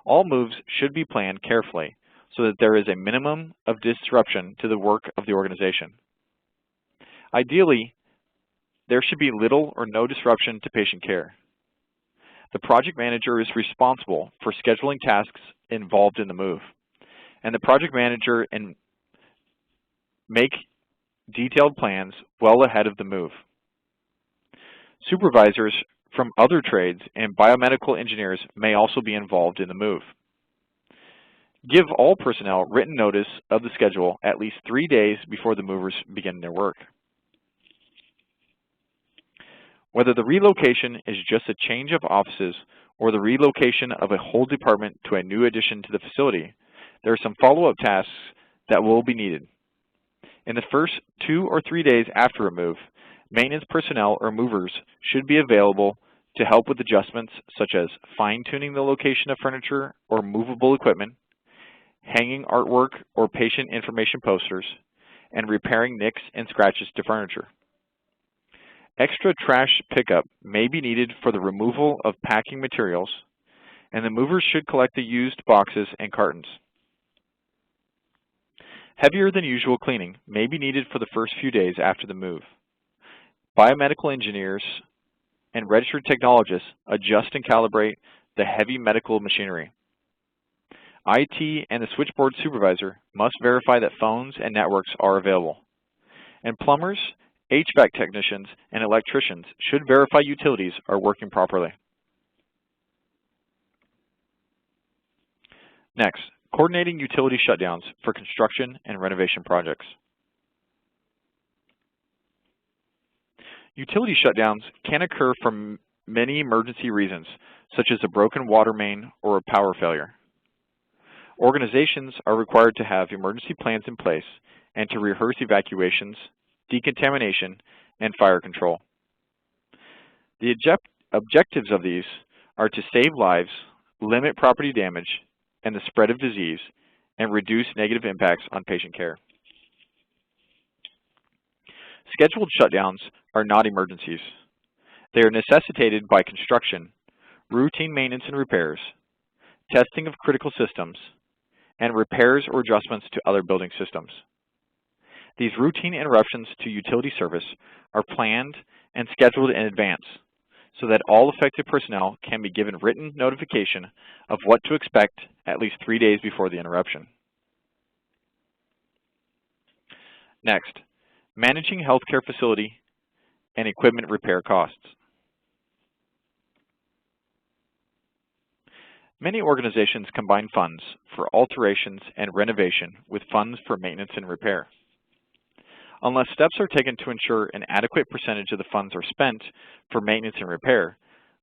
All moves should be planned carefully so that there is a minimum of disruption to the work of the organization. Ideally, there should be little or no disruption to patient care. The project manager is responsible for scheduling tasks involved in the move, and the project manager make detailed plans well ahead of the move. Supervisors from other trades and biomedical engineers may also be involved in the move. Give all personnel written notice of the schedule at least 3 days before the movers begin their work. Whether the relocation is just a change of offices or the relocation of a whole department to a new addition to the facility, there are some follow-up tasks that will be needed. In the first 2 or 3 days after a move, maintenance personnel or movers should be available to help with adjustments such as fine-tuning the location of furniture or movable equipment, hanging artwork or patient information posters, and repairing nicks and scratches to furniture. Extra trash pickup may be needed for the removal of packing materials, and the movers should collect the used boxes and cartons. Heavier than usual cleaning may be needed for the first few days after the move. Biomedical engineers and registered technologists adjust and calibrate the heavy medical machinery. IT and the switchboard supervisor must verify that phones and networks are available. And plumbers, HVAC technicians, and electricians should verify utilities are working properly. Next, coordinating utility shutdowns for construction and renovation projects. Utility shutdowns can occur for many emergency reasons, such as a broken water main or a power failure. Organizations are required to have emergency plans in place and to rehearse evacuations, decontamination, and fire control. The objectives of these are to save lives, limit property damage and the spread of disease, and reduce negative impacts on patient care. Scheduled shutdowns are not emergencies. They are necessitated by construction, routine maintenance and repairs, testing of critical systems, and repairs or adjustments to other building systems. These routine interruptions to utility service are planned and scheduled in advance so that all affected personnel can be given written notification of what to expect at least 3 days before the interruption. Next, managing healthcare facility and equipment repair costs. Many organizations combine funds for alterations and renovation with funds for maintenance and repair. Unless steps are taken to ensure an adequate percentage of the funds are spent for maintenance and repair,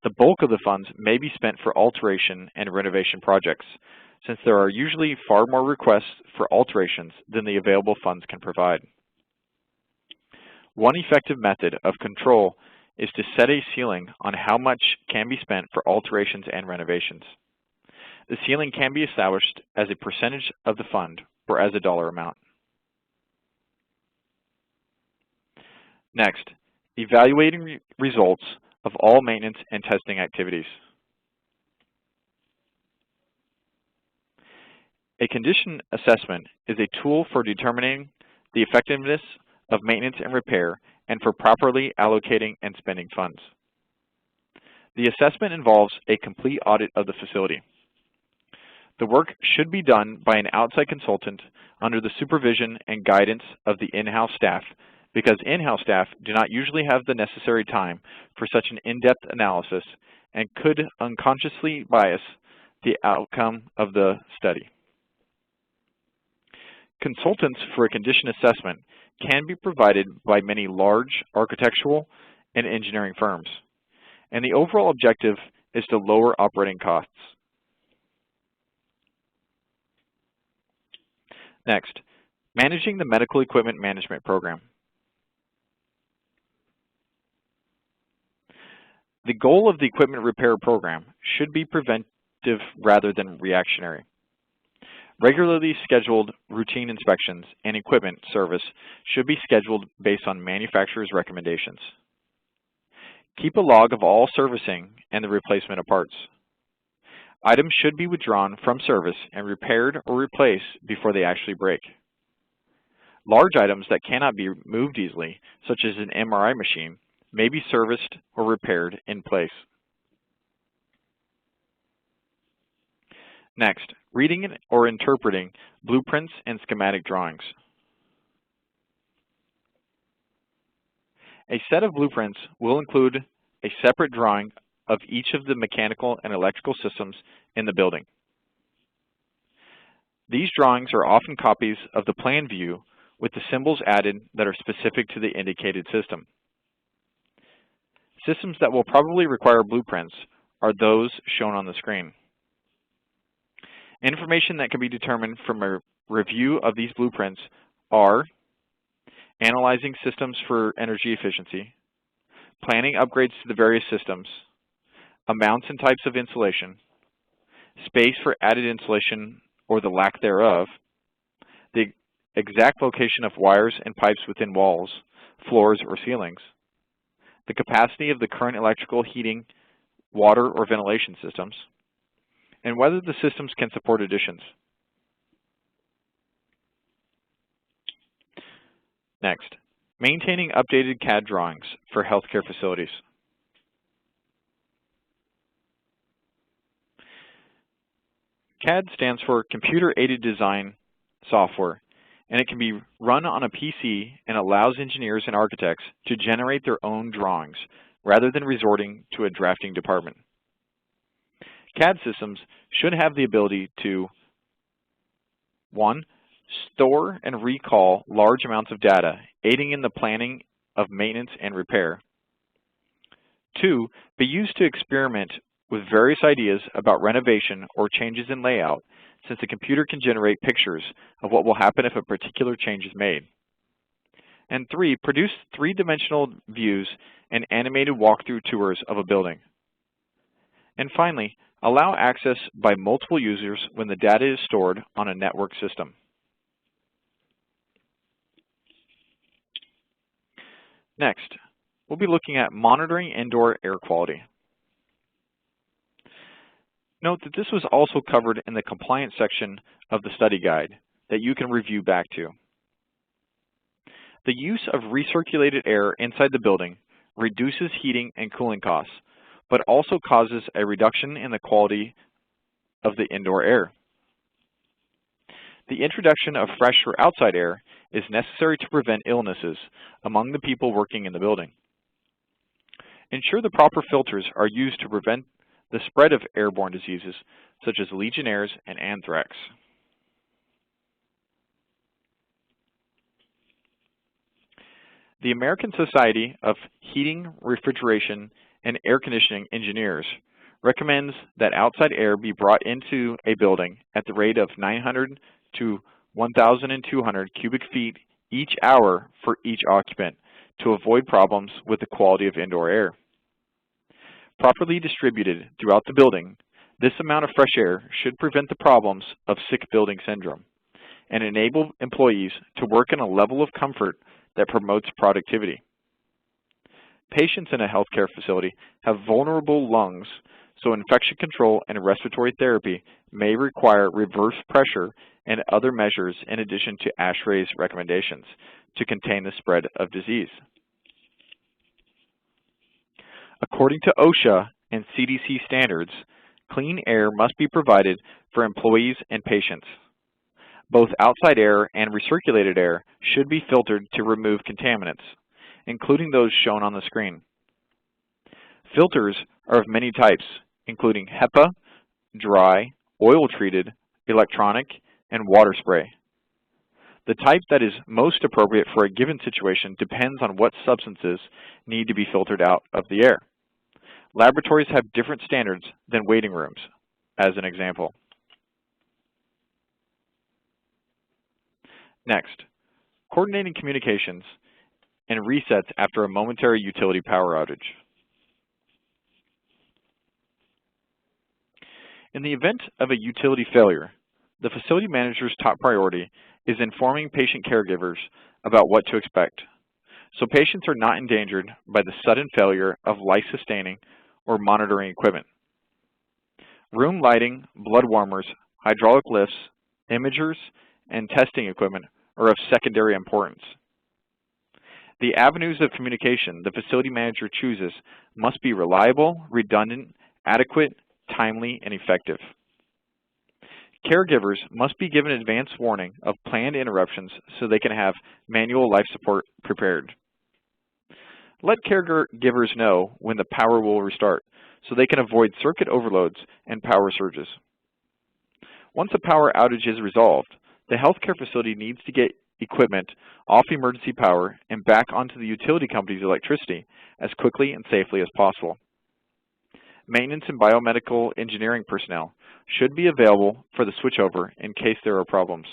the bulk of the funds may be spent for alteration and renovation projects, since there are usually far more requests for alterations than the available funds can provide. One effective method of control is to set a ceiling on how much can be spent for alterations and renovations. The ceiling can be established as a percentage of the fund or as a dollar amount. Next, evaluating results of all maintenance and testing activities. A condition assessment is a tool for determining the effectiveness of maintenance and repair and for properly allocating and spending funds. The assessment involves a complete audit of the facility. The work should be done by an outside consultant under the supervision and guidance of the in-house staff, because in-house staff do not usually have the necessary time for such an in-depth analysis and could unconsciously bias the outcome of the study. Consultants for a condition assessment can be provided by many large architectural and engineering firms, and the overall objective is to lower operating costs. Next, managing the medical equipment management program. The goal of the equipment repair program should be preventive rather than reactionary. Regularly scheduled routine inspections and equipment service should be scheduled based on manufacturer's recommendations. Keep a log of all servicing and the replacement of parts. Items should be withdrawn from service and repaired or replaced before they actually break. Large items that cannot be moved easily, such as an MRI machine, may be serviced or repaired in place. Next, reading or interpreting blueprints and schematic drawings. A set of blueprints will include a separate drawing of each of the mechanical and electrical systems in the building. These drawings are often copies of the plan view with the symbols added that are specific to the indicated system. Systems that will probably require blueprints are those shown on the screen. Information that can be determined from a review of these blueprints are analyzing systems for energy efficiency, planning upgrades to the various systems, amounts and types of insulation, space for added insulation or the lack thereof, the exact location of wires and pipes within walls, floors, or ceilings, the capacity of the current electrical, heating, water, or ventilation systems, and whether the systems can support additions. Next, maintaining updated CAD drawings for healthcare facilities. CAD stands for Computer-Aided Design Software, and it can be run on a PC and allows engineers and architects to generate their own drawings rather than resorting to a drafting department. CAD systems should have the ability to 1. Store and recall large amounts of data, aiding in the planning of maintenance and repair. 2. Be used to experiment with various ideas about renovation or changes in layout, since the computer can generate pictures of what will happen if a particular change is made. And 3. Produce three-dimensional views and animated walkthrough tours of a building. And finally, allow access by multiple users when the data is stored on a network system. Next, we'll be looking at monitoring indoor air quality. Note that this was also covered in the compliance section of the study guide that you can review back to. The use of recirculated air inside the building reduces heating and cooling costs, but also causes a reduction in the quality of the indoor air. The introduction of fresh or outside air is necessary to prevent illnesses among the people working in the building. Ensure the proper filters are used to prevent the spread of airborne diseases such as Legionnaires and anthrax. The American Society of Heating, Refrigeration, and Air Conditioning Engineers recommends that outside air be brought into a building at the rate of 900 to 1,200 cubic feet each hour for each occupant to avoid problems with the quality of indoor air. Properly distributed throughout the building, this amount of fresh air should prevent the problems of sick building syndrome and enable employees to work in a level of comfort that promotes productivity. Patients in a healthcare facility have vulnerable lungs, so infection control and respiratory therapy may require reverse pressure and other measures in addition to ASHRAE's recommendations to contain the spread of disease. According to OSHA and CDC standards, clean air must be provided for employees and patients. Both outside air and recirculated air should be filtered to remove contaminants, including those shown on the screen. Filters are of many types, including HEPA, dry, oil-treated, electronic, and water spray. The type that is most appropriate for a given situation depends on what substances need to be filtered out of the air. Laboratories have different standards than waiting rooms, as an example. Next, coordinating communications and resets after a momentary utility power outage. In the event of a utility failure, the facility manager's top priority is informing patient caregivers about what to expect, so patients are not endangered by the sudden failure of life-sustaining or monitoring equipment. Room lighting, blood warmers, hydraulic lifts, imagers, and testing equipment are of secondary importance. The avenues of communication the facility manager chooses must be reliable, redundant, adequate, timely, and effective. Caregivers must be given advance warning of planned interruptions so they can have manual life support prepared. Let caregivers know when the power will restart so they can avoid circuit overloads and power surges. Once a power outage is resolved, the healthcare facility needs to get equipment off emergency power and back onto the utility company's electricity as quickly and safely as possible. Maintenance and biomedical engineering personnel should be available for the switchover in case there are problems.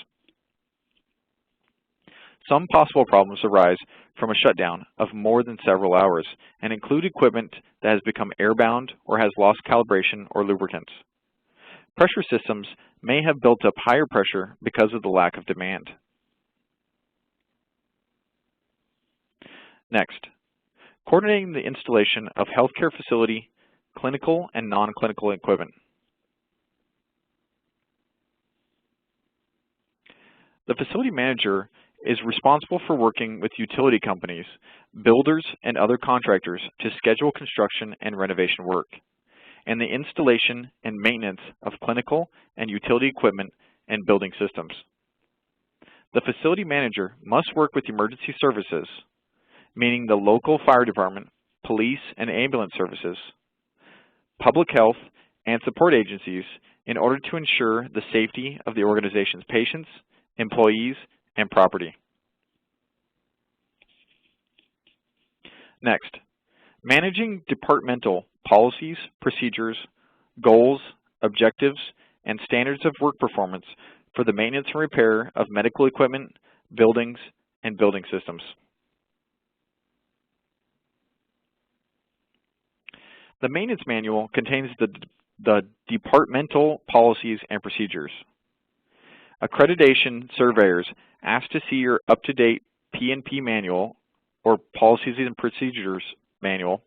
Some possible problems arise from a shutdown of more than several hours and include equipment that has become airbound or has lost calibration or lubricants. Pressure systems may have built up higher pressure because of the lack of demand. Next, coordinating the installation of healthcare facility, clinical and non-clinical equipment. The facility manager is responsible for working with utility companies, builders, and other contractors to schedule construction and renovation work, and the installation and maintenance of clinical and utility equipment and building systems. The facility manager must work with emergency services, meaning the local fire department, police and ambulance services, public health, and support agencies in order to ensure the safety of the organization's patients, employees, and property. Next, managing departmental policies, procedures, goals, objectives, and standards of work performance for the maintenance and repair of medical equipment, buildings, and building systems. The maintenance manual contains the departmental policies and procedures. Accreditation surveyors ask to see your up-to-date P&P manual or policies and procedures manual.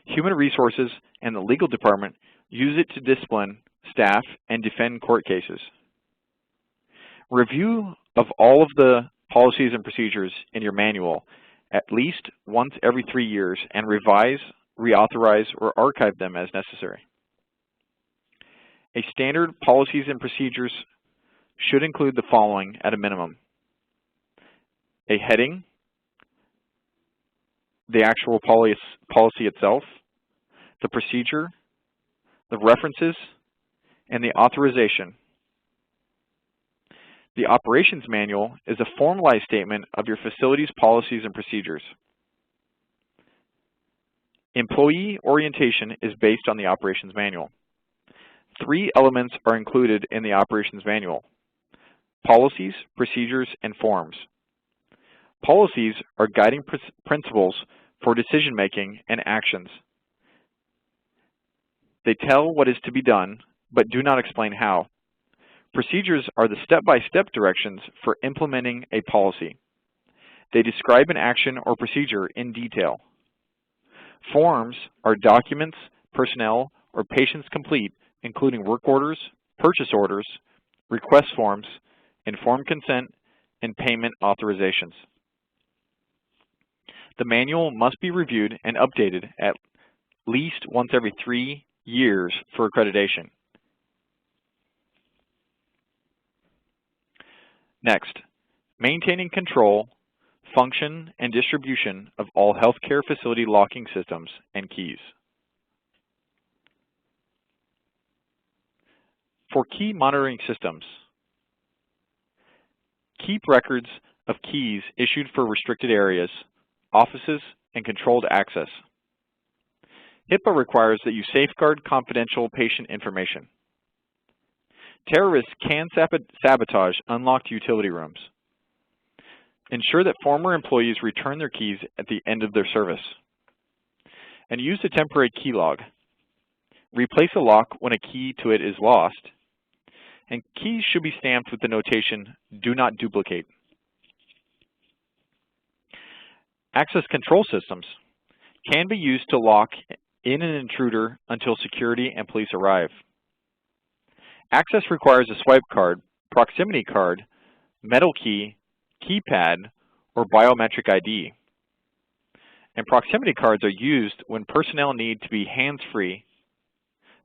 Human resources and the legal department use it to discipline staff and defend court cases. Review of all of the policies and procedures in your manual at least once every 3 years and revise, reauthorize, or archive them as necessary. A standard policies and procedures should include the following at a minimum: a heading, the actual policy itself, the procedure, the references, and the authorization. The operations manual is a formalized statement of your facility's policies and procedures. Employee orientation is based on the operations manual. 3 elements are included in the operations manual: policies, procedures, and forms. Policies are guiding principles for decision-making and actions. They tell what is to be done, but do not explain how. Procedures are the step-by-step directions for implementing a policy. They describe an action or procedure in detail. Forms are documents personnel or patients complete, including work orders, purchase orders, request forms, informed consent, and payment authorizations. The manual must be reviewed and updated at least once every 3 years for accreditation. Next, maintaining control, function, and distribution of all healthcare facility locking systems and keys. For key monitoring systems, keep records of keys issued for restricted areas, offices, and controlled access. HIPAA requires that you safeguard confidential patient information. Terrorists can sabotage unlocked utility rooms. Ensure that former employees return their keys at the end of their service. And use a temporary key log. Replace a lock when a key to it is lost. And keys should be stamped with the notation, "Do not duplicate." Access control systems can be used to lock in an intruder until security and police arrive. Access requires a swipe card, proximity card, metal key, keypad, or biometric ID. And proximity cards are used when personnel need to be hands-free,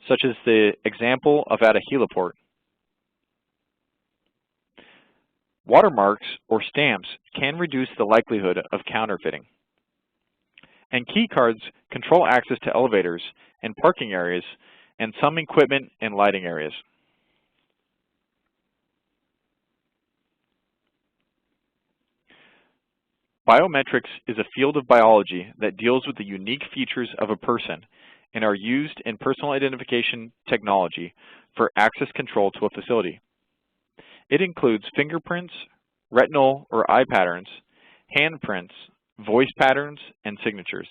such as the example of at a heliport. Watermarks or stamps can reduce the likelihood of counterfeiting. And key cards control access to elevators and parking areas and some equipment and lighting areas. Biometrics is a field of biology that deals with the unique features of a person and are used in personal identification technology for access control to a facility. It includes fingerprints, retinal or eye patterns, handprints, voice patterns, and signatures.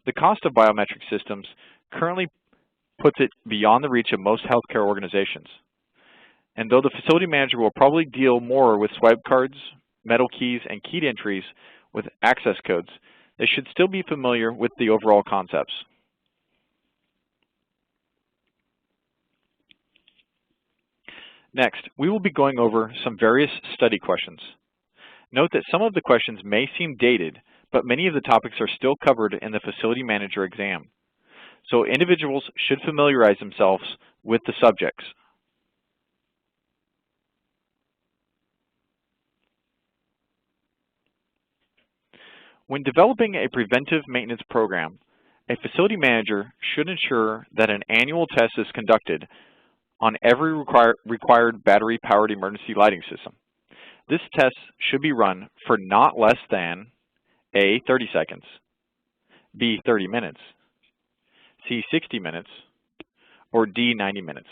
The cost of biometric systems currently puts it beyond the reach of most healthcare organizations. And though the facility manager will probably deal more with swipe cards, metal keys, and keyed entries with access codes, they should still be familiar with the overall concepts. Next, we will be going over some various study questions. Note that some of the questions may seem dated, but many of the topics are still covered in the facility manager exam. So individuals should familiarize themselves with the subjects. When developing a preventive maintenance program, a facility manager should ensure that an annual test is conducted on every required battery-powered emergency lighting system. This test should be run for not less than A, 30 seconds, B, 30 minutes, C, 60 minutes, or D, 90 minutes.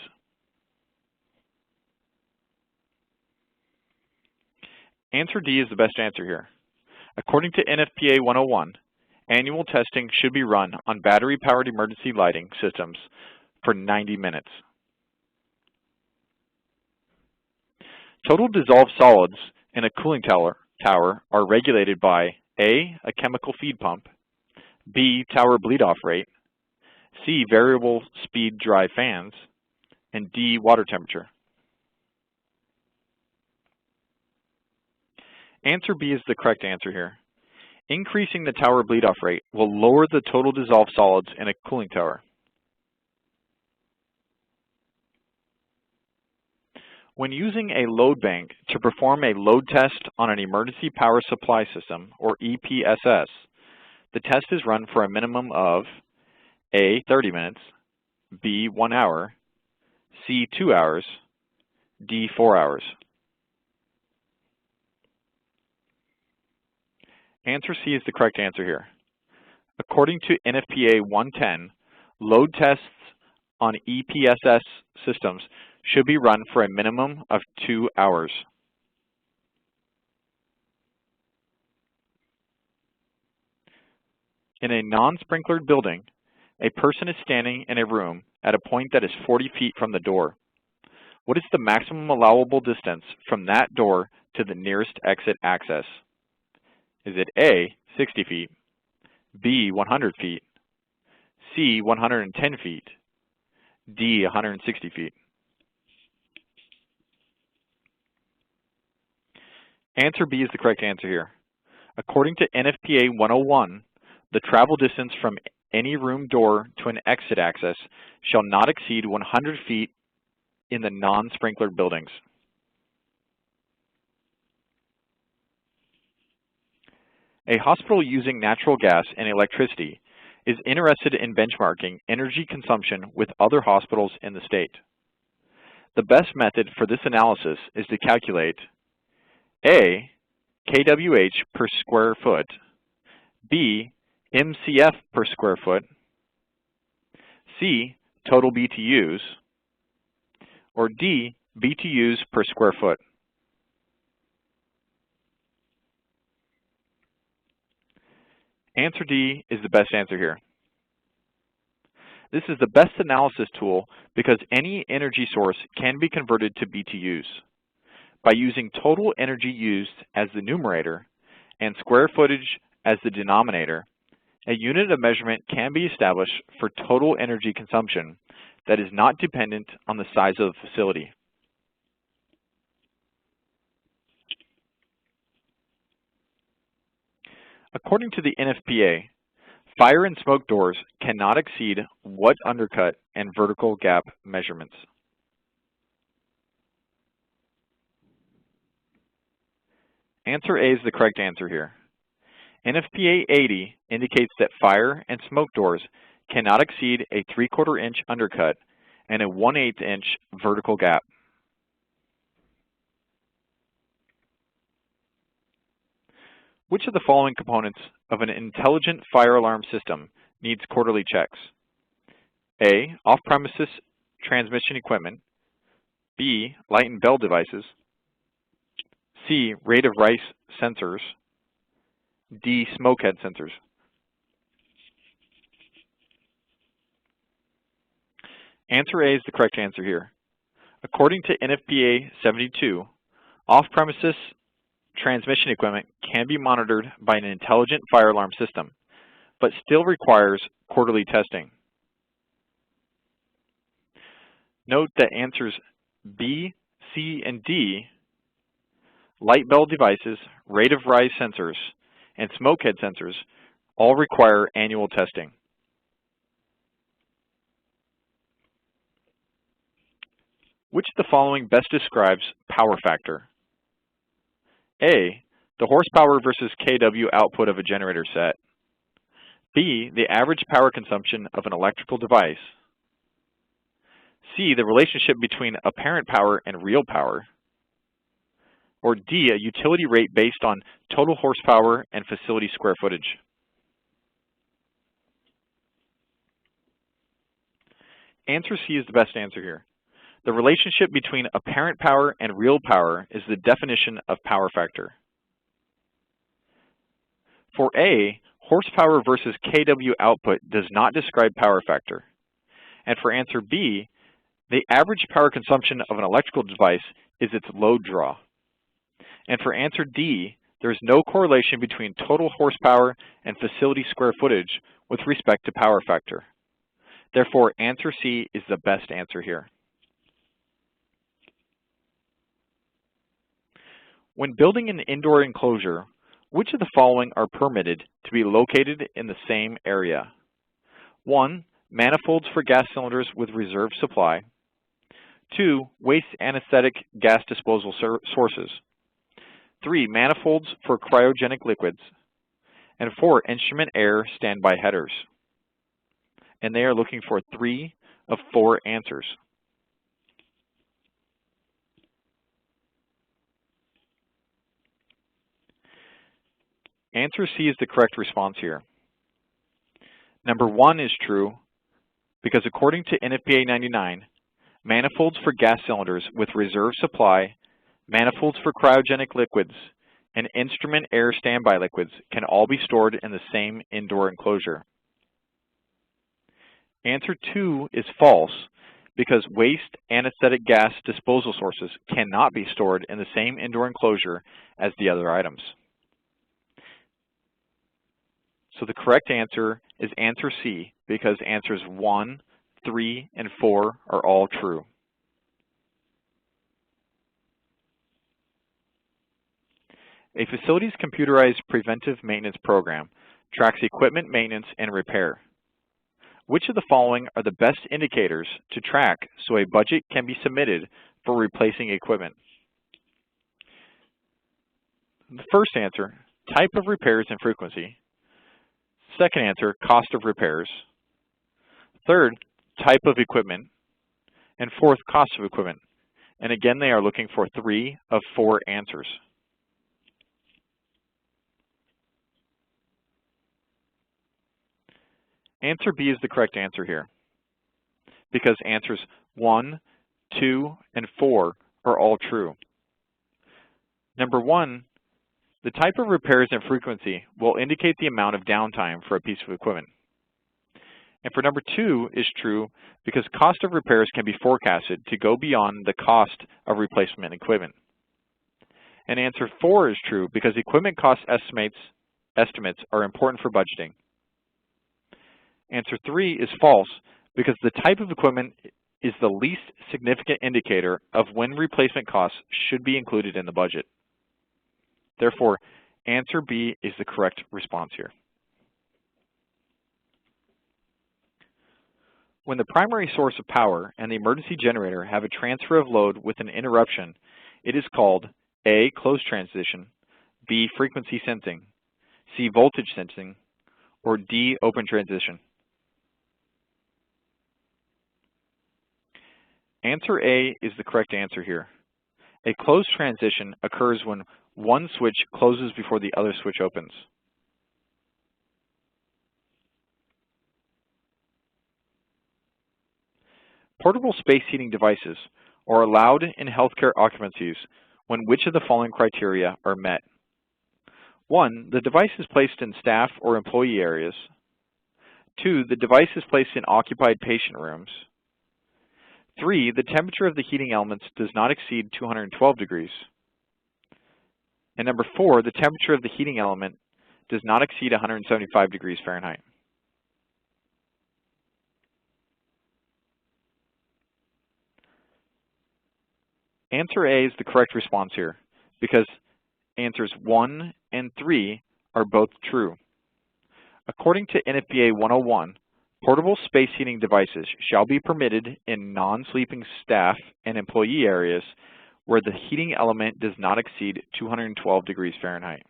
Answer D is the best answer here. According to NFPA 101, annual testing should be run on battery-powered emergency lighting systems for 90 minutes. Total dissolved solids in a cooling tower are regulated by A, a chemical feed pump, B, tower bleed-off rate, C, variable speed dry fans, and D, water temperature. Answer B is the correct answer here. Increasing the tower bleed-off rate will lower the total dissolved solids in a cooling tower. When using a load bank to perform a load test on an emergency power supply system, or EPSS, the test is run for a minimum of A, 30 minutes, B, 1 hour, C, 2 hours, D, 4 hours. Answer C is the correct answer here. According to NFPA 110, load tests on EPSS systems should be run for a minimum of 2 hours. In a non-sprinklered building, a person is standing in a room at a point that is 40 feet from the door. What is the maximum allowable distance from that door to the nearest exit access? Is it A, 60 feet, B, 100 feet, C, 110 feet, D, 160 feet? Answer B is the correct answer here. According to NFPA 101, the travel distance from any room door to an exit access shall not exceed 100 feet in the non-sprinkler buildings. A hospital using natural gas and electricity is interested in benchmarking energy consumption with other hospitals in the state. The best method for this analysis is to calculate A, kWh per square foot, B, MCF per square foot, C, total BTUs, or D, BTUs per square foot. Answer D is the best answer here. This is the best analysis tool because any energy source can be converted to BTUs. By using total energy used as the numerator and square footage as the denominator, a unit of measurement can be established for total energy consumption that is not dependent on the size of the facility. According to the NFPA, fire and smoke doors cannot exceed what undercut and vertical gap measurements? Answer A is the correct answer here. NFPA 80 indicates that fire and smoke doors cannot exceed a 3/4 inch undercut and a 1/8 inch vertical gap. Which of the following components of an intelligent fire alarm system needs quarterly checks? A, off-premises transmission equipment, B, light and bell devices, C, rate of rise sensors, D, smoke head sensors. Answer A is the correct answer here. According to NFPA 72, off-premises transmission equipment can be monitored by an intelligent fire alarm system, but still requires quarterly testing. Note that answers B, C, and D, light bulb devices, rate of rise sensors, and smoke head sensors all require annual testing. Which of the following best describes power factor? A, the horsepower versus kW output of a generator set. B, the average power consumption of an electrical device. C, the relationship between apparent power and real power. Or D, a utility rate based on total horsepower and facility square footage. Answer C is the best answer here. The relationship between apparent power and real power is the definition of power factor. For A, horsepower versus kW output does not describe power factor. And for answer B, the average power consumption of an electrical device is its load draw. And for answer D, there is no correlation between total horsepower and facility square footage with respect to power factor. Therefore, answer C is the best answer here. When building an indoor enclosure, which of the following are permitted to be located in the same area? 1, manifolds for gas cylinders with reserve supply. 2, waste anesthetic gas disposal sources. 3, manifolds for cryogenic liquids. And 4, instrument air standby headers. And they are looking for 3 of 4 answers. Answer C is the correct response here. Number 1 is true because according to NFPA 99, manifolds for gas cylinders with reserve supply, manifolds for cryogenic liquids, and instrument air standby liquids can all be stored in the same indoor enclosure. Answer 2 is false because waste anesthetic gas disposal sources cannot be stored in the same indoor enclosure as the other items. So the correct answer is answer C because answers 1, 3, and 4 are all true. A facility's computerized preventive maintenance program tracks equipment maintenance and repair. Which of the following are the best indicators to track so a budget can be submitted for replacing equipment? The first answer, type of repairs and frequency. Second answer, cost of repairs. Third, type of equipment. And fourth, cost of equipment. And again, they are looking for 3 of 4 answers. Answer B is the correct answer here because answers 1, 2, and 4 are all true. Number 1, the type of repairs and frequency will indicate the amount of downtime for a piece of equipment. And for number 2 is true because cost of repairs can be forecasted to go beyond the cost of replacement equipment. And answer 4 is true because equipment cost estimates are important for budgeting. Answer 3 is false because the type of equipment is the least significant indicator of when replacement costs should be included in the budget. Therefore, answer B is the correct response here. When the primary source of power and the emergency generator have a transfer of load with an interruption, it is called A, closed transition, B, frequency sensing, C, voltage sensing, or D, open transition. Answer A is the correct answer here. A closed transition occurs when one switch closes before the other switch opens. Portable space heating devices are allowed in healthcare occupancies when which of the following criteria are met. 1, the device is placed in staff or employee areas. 2, the device is placed in occupied patient rooms. 3, the temperature of the heating elements does not exceed 212 degrees. And number 4, the temperature of the heating element does not exceed 175 degrees Fahrenheit. Answer A is the correct response here because answers 1 and 3 are both true. According to NFPA 101, portable space heating devices shall be permitted in non-sleeping staff and employee areas where the heating element does not exceed 212 degrees Fahrenheit.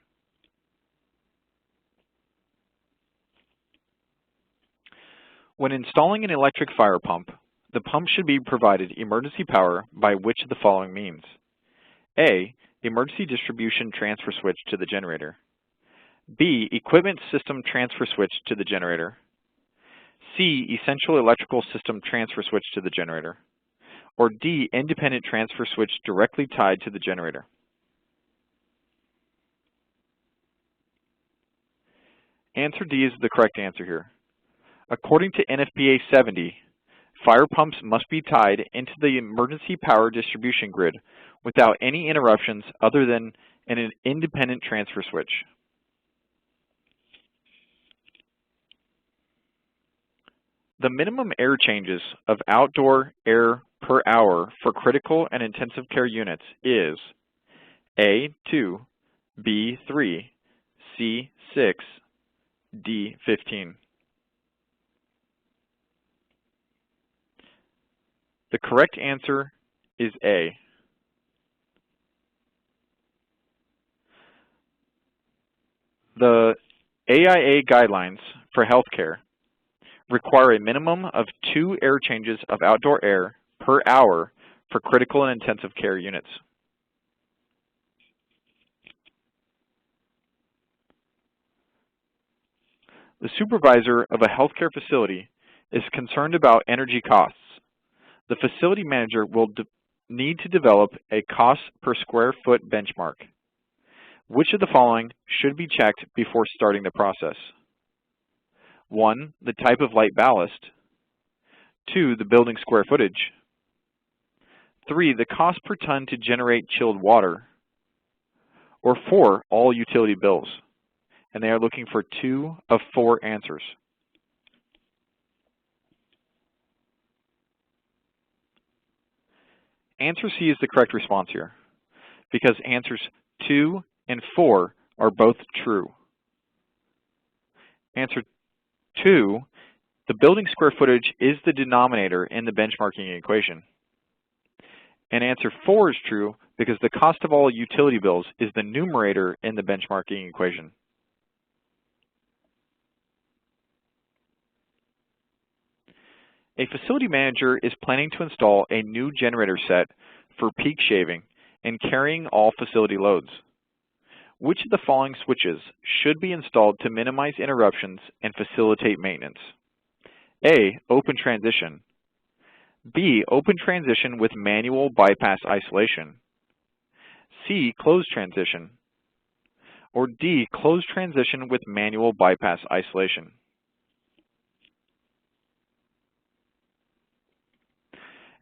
When installing an electric fire pump, the pump should be provided emergency power by which of the following means? A, emergency distribution transfer switch to the generator. B, equipment system transfer switch to the generator. C, essential electrical system transfer switch to the generator. Or D, independent transfer switch directly tied to the generator. Answer D is the correct answer here. According to NFPA 70, fire pumps must be tied into the emergency power distribution grid without any interruptions other than an independent transfer switch. The minimum air changes of outdoor air per hour for critical and intensive care units is A, 2, B, 3, C, 6, D, 15. The correct answer is A. The AIA guidelines for healthcare require a minimum of 2 air changes of outdoor air per hour for critical and intensive care units. The supervisor of a healthcare facility is concerned about energy costs. The facility manager will need to develop a cost per square foot benchmark. Which of the following should be checked before starting the process? 1, the type of light ballast. 2, the building square footage. 3, the cost per ton to generate chilled water. Or 4, all utility bills. And they are looking for 2 of 4 answers. Answer C is the correct response here, because answers 2 and 4 are both true. Answer 2, the building square footage is the denominator in the benchmarking equation. And answer 4 is true because the cost of all utility bills is the numerator in the benchmarking equation. A facility manager is planning to install a new generator set for peak shaving and carrying all facility loads. Which of the following switches should be installed to minimize interruptions and facilitate maintenance? A, open transition. B, open transition with manual bypass isolation. C, closed transition. Or D, closed transition with manual bypass isolation.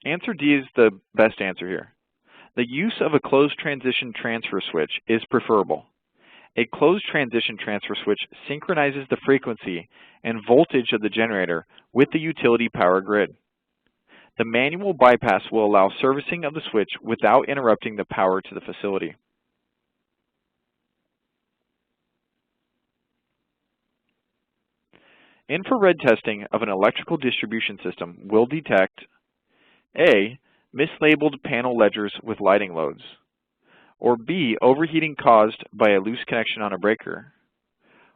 Answer D is the best answer here. The use of a closed transition transfer switch is preferable. A closed transition transfer switch synchronizes the frequency and voltage of the generator with the utility power grid. The manual bypass will allow servicing of the switch without interrupting the power to the facility. Infrared testing of an electrical distribution system will detect A, mislabeled panel ledgers with lighting loads, or B, overheating caused by a loose connection on a breaker,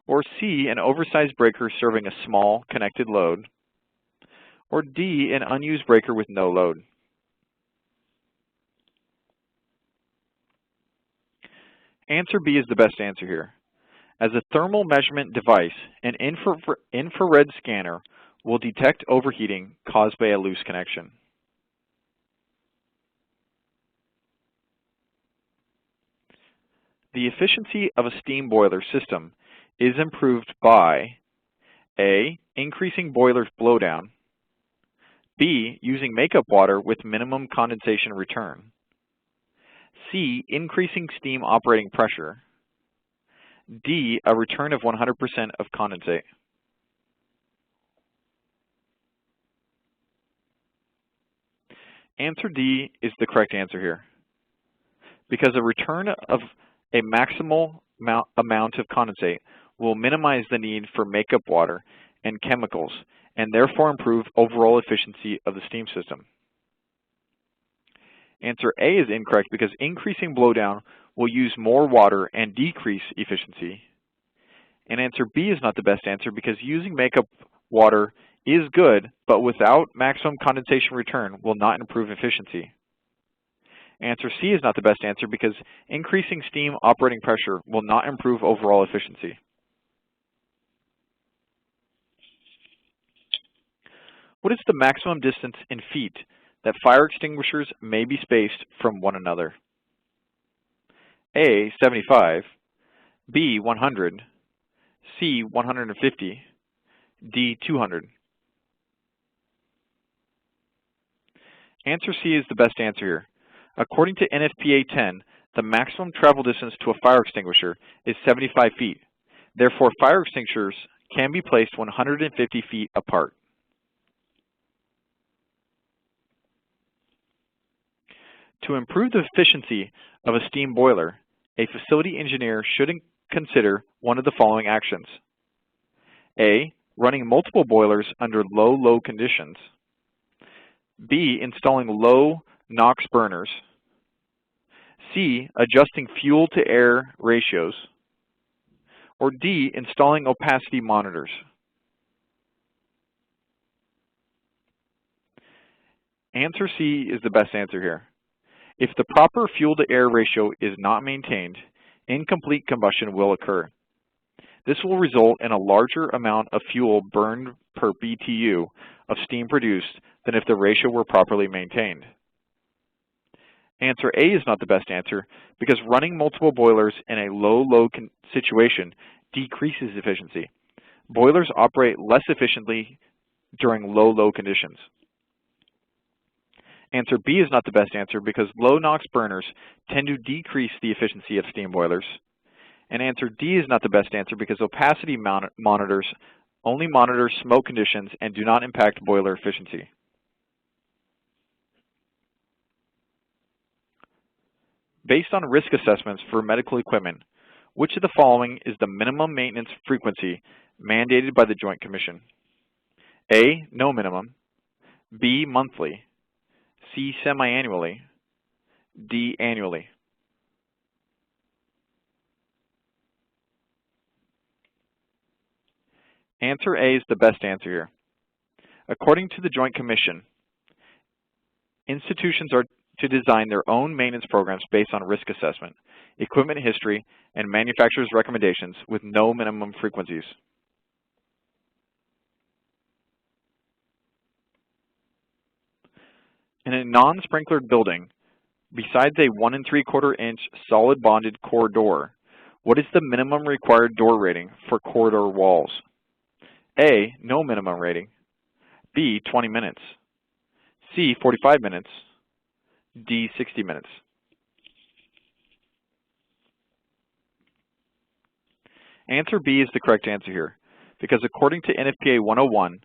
or C, an oversized breaker serving a small connected load, or D, an unused breaker with no load. Answer B is the best answer here. As a thermal measurement device, an infrared scanner will detect overheating caused by a loose connection. The efficiency of a steam boiler system is improved by A, increasing boiler's blowdown, B, using makeup water with minimum condensation return, C, increasing steam operating pressure, D, a return of 100% of condensate. Answer D is the correct answer here, because a return of a maximal amount of condensate will minimize the need for makeup water and chemicals, and therefore improve overall efficiency of the steam system. Answer A is incorrect because increasing blowdown will use more water and decrease efficiency. And answer B is not the best answer because using makeup water is good, but without maximum condensation return will not improve efficiency. Answer C is not the best answer because increasing steam operating pressure will not improve overall efficiency. What is the maximum distance in feet that fire extinguishers may be spaced from one another? A, 75, B, 100, C, 150, D, 200. Answer C is the best answer here. According to NFPA 10, the maximum travel distance to a fire extinguisher is 75 feet. Therefore, fire extinguishers can be placed 150 feet apart. To improve the efficiency of a steam boiler, a facility engineer should consider one of the following actions. A, running multiple boilers under low conditions. B, installing low NOx burners. C, adjusting fuel to air ratios. Or D, installing opacity monitors. Answer C is the best answer here. If the proper fuel-to-air ratio is not maintained, incomplete combustion will occur. This will result in a larger amount of fuel burned per BTU of steam produced than if the ratio were properly maintained. Answer A is not the best answer because running multiple boilers in a low situation decreases efficiency. Boilers operate less efficiently during low conditions. Answer B is not the best answer because low NOx burners tend to decrease the efficiency of steam boilers. And answer D is not the best answer because opacity monitors only monitor smoke conditions and do not impact boiler efficiency. Based on risk assessments for medical equipment, which of the following is the minimum maintenance frequency mandated by the Joint Commission? A, no minimum, B, monthly, C, semi-annually, D, annually. Answer A is the best answer here. According to the Joint Commission, institutions are to design their own maintenance programs based on risk assessment, equipment history, and manufacturer's recommendations with no minimum frequencies. In a non-sprinklered building, besides a 1 3/4 inch solid bonded core door, what is the minimum required door rating for corridor walls? A, no minimum rating, B, 20 minutes, C, 45 minutes, D, 60 minutes. Answer B is the correct answer here, because according to NFPA 101,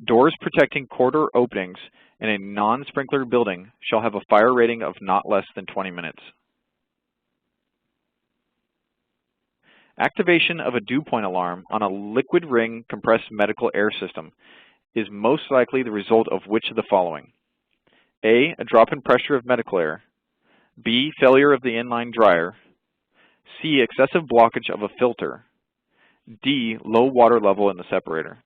doors protecting corridor openings in a non-sprinkler building shall have a fire rating of not less than 20 minutes. Activation of a dew point alarm on a liquid ring compressed medical air system is most likely the result of which of the following? A, a drop in pressure of medical air, B, failure of the inline dryer, C, excessive blockage of a filter, D, low water level in the separator.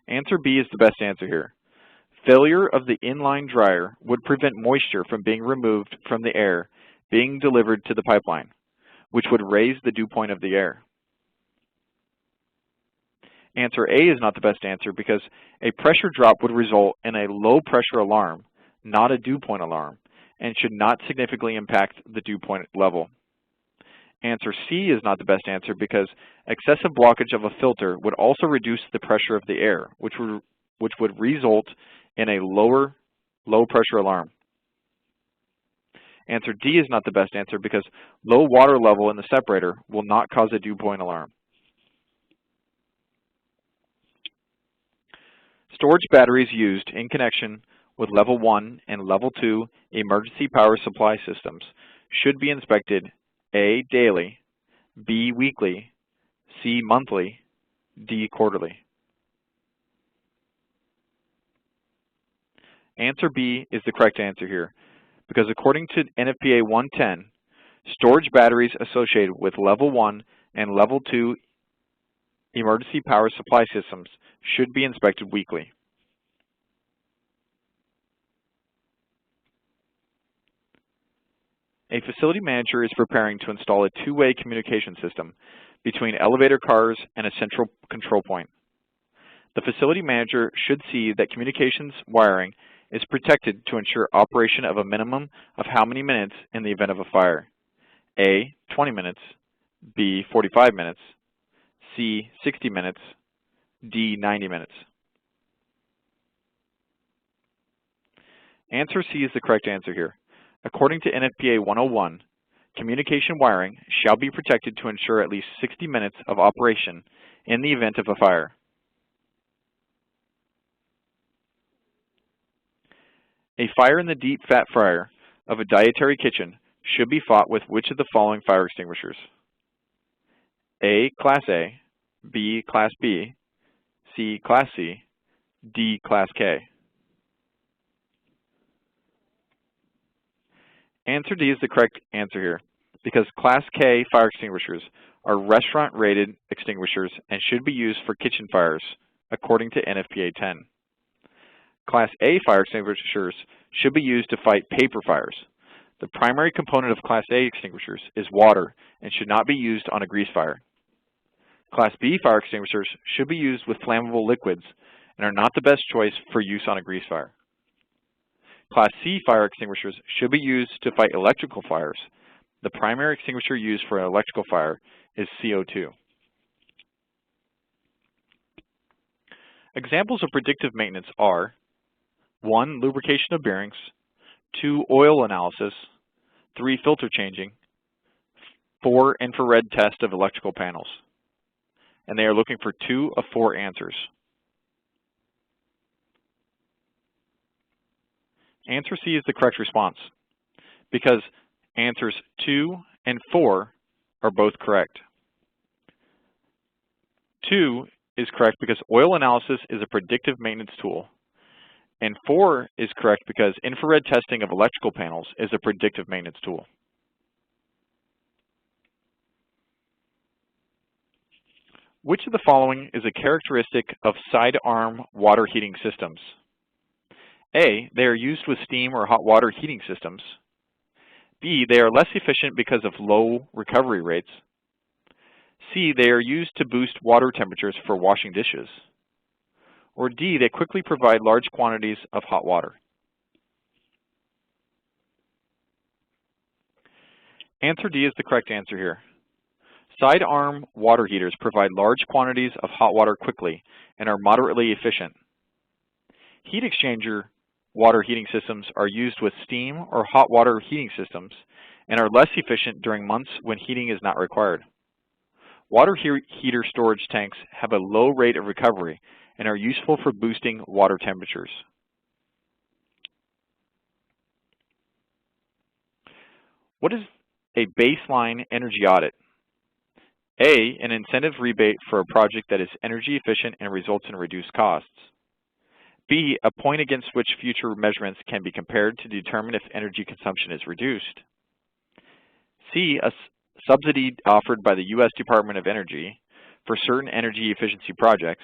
Answer B is the best answer here. Failure of the inline dryer would prevent moisture from being removed from the air being delivered to the pipeline, which would raise the dew point of the air. Answer A is not the best answer because a pressure drop would result in a low pressure alarm, not a dew point alarm, and should not significantly impact the dew point level. Answer C is not the best answer because excessive blockage of a filter would also reduce the pressure of the air, which would result in a low pressure alarm. Answer D is not the best answer because low water level in the separator will not cause a dew point alarm. Storage batteries used in connection with level 1 and level 2 emergency power supply systems should be inspected A, daily, B, weekly, C, monthly, D, quarterly. Answer B is the correct answer here, because according to NFPA 110, storage batteries associated with level 1 and level 2 emergency power supply systems should be inspected weekly. A facility manager is preparing to install a two-way communication system between elevator cars and a central control point. The facility manager should see that communications wiring is protected to ensure operation of a minimum of how many minutes in the event of a fire? A, 20 minutes, B, 45 minutes, C, 60 minutes, D, 90 minutes. Answer C is the correct answer here. According to NFPA 101, communication wiring shall be protected to ensure at least 60 minutes of operation in the event of a fire. A fire in the deep fat fryer of a dietary kitchen should be fought with which of the following fire extinguishers? A, Class A, B, Class B, C, Class C, D, Class K. Answer D is the correct answer here, because Class K fire extinguishers are restaurant-rated extinguishers and should be used for kitchen fires, according to NFPA 10. Class A fire extinguishers should be used to fight paper fires. The primary component of Class A extinguishers is water and should not be used on a grease fire. Class B fire extinguishers should be used with flammable liquids and are not the best choice for use on a grease fire. Class C fire extinguishers should be used to fight electrical fires. The primary extinguisher used for an electrical fire is CO2. Examples of predictive maintenance are 1, lubrication of bearings, 2, oil analysis, 3, filter changing, 4, infrared test of electrical panels. And they are looking for 2 of 4 answers. Answer C is the correct response, because answers 2 and 4 are both correct. 2 is correct because oil analysis is a predictive maintenance tool, and 4 is correct because infrared testing of electrical panels is a predictive maintenance tool. Which of the following is a characteristic of sidearm water heating systems? A, they are used with steam or hot water heating systems. B, they are less efficient because of low recovery rates. C, they are used to boost water temperatures for washing dishes. Or D, they quickly provide large quantities of hot water. Answer D is the correct answer here. Sidearm water heaters provide large quantities of hot water quickly and are moderately efficient. Heat exchanger water heating systems are used with steam or hot water heating systems and are less efficient during months when heating is not required. Water heater storage tanks have a low rate of recovery and are useful for boosting water temperatures. What is a baseline energy audit? A, an incentive rebate for a project that is energy efficient and results in reduced costs. B, a point against which future measurements can be compared to determine if energy consumption is reduced. C, a subsidy offered by the U.S. Department of Energy for certain energy efficiency projects.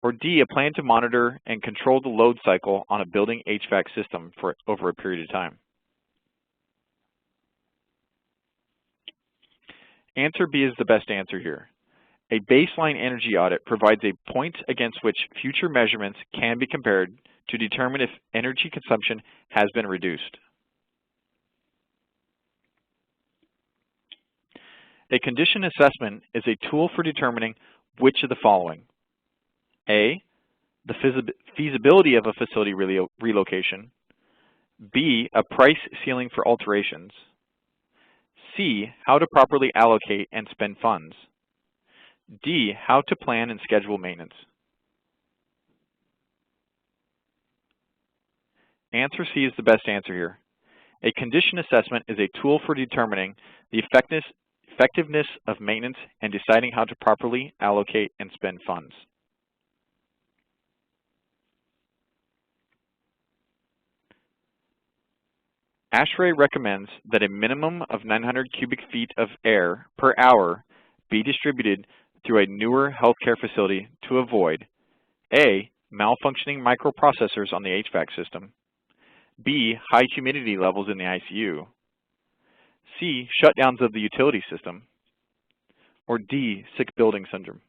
Or D, a plan to monitor and control the load cycle on a building HVAC system for over a period of time. Answer B is the best answer here. A baseline energy audit provides a point against which future measurements can be compared to determine if energy consumption has been reduced. A condition assessment is a tool for determining which of the following: A, the feasibility of a facility relocation, B, a price ceiling for alterations, C, how to properly allocate and spend funds, D, how to plan and schedule maintenance. Answer C is the best answer here. A condition assessment is a tool for determining the effectiveness of maintenance and deciding how to properly allocate and spend funds. ASHRAE recommends that a minimum of 900 cubic feet of air per hour be distributed through a newer healthcare facility to avoid A, malfunctioning microprocessors on the HVAC system, B, high humidity levels in the ICU, C, shutdowns of the utility system, or D, sick building syndrome.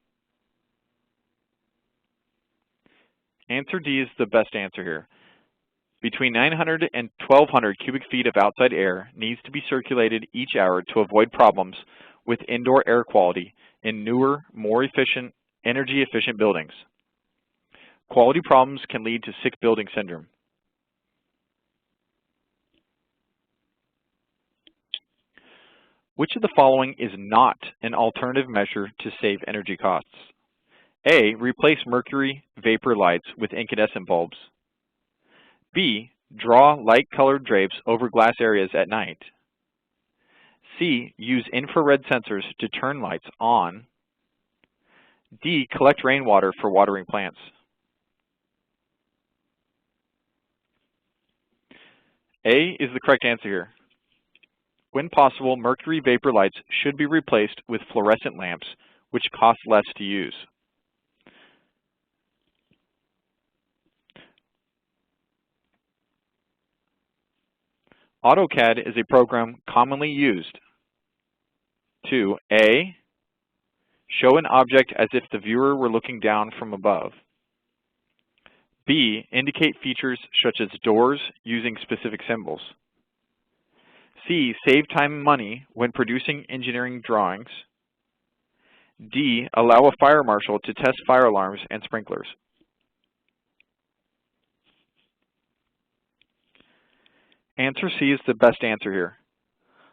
Answer D is the best answer here. Between 900 and 1,200 cubic feet of outside air needs to be circulated each hour to avoid problems with indoor air quality in newer, more efficient, energy-efficient buildings. Quality problems can lead to sick building syndrome. Which of the following is not an alternative measure to save energy costs? A, replace mercury vapor lights with incandescent bulbs. B, draw light-colored drapes over glass areas at night. C, use infrared sensors to turn lights on. D, collect rainwater for watering plants. A is the correct answer here. When possible, mercury vapor lights should be replaced with fluorescent lamps, which cost less to use. AutoCAD is a program commonly used to A, show an object as if the viewer were looking down from above, B, indicate features such as doors using specific symbols, C, save time and money when producing engineering drawings, D, allow a fire marshal to test fire alarms and sprinklers. Answer C is the best answer here.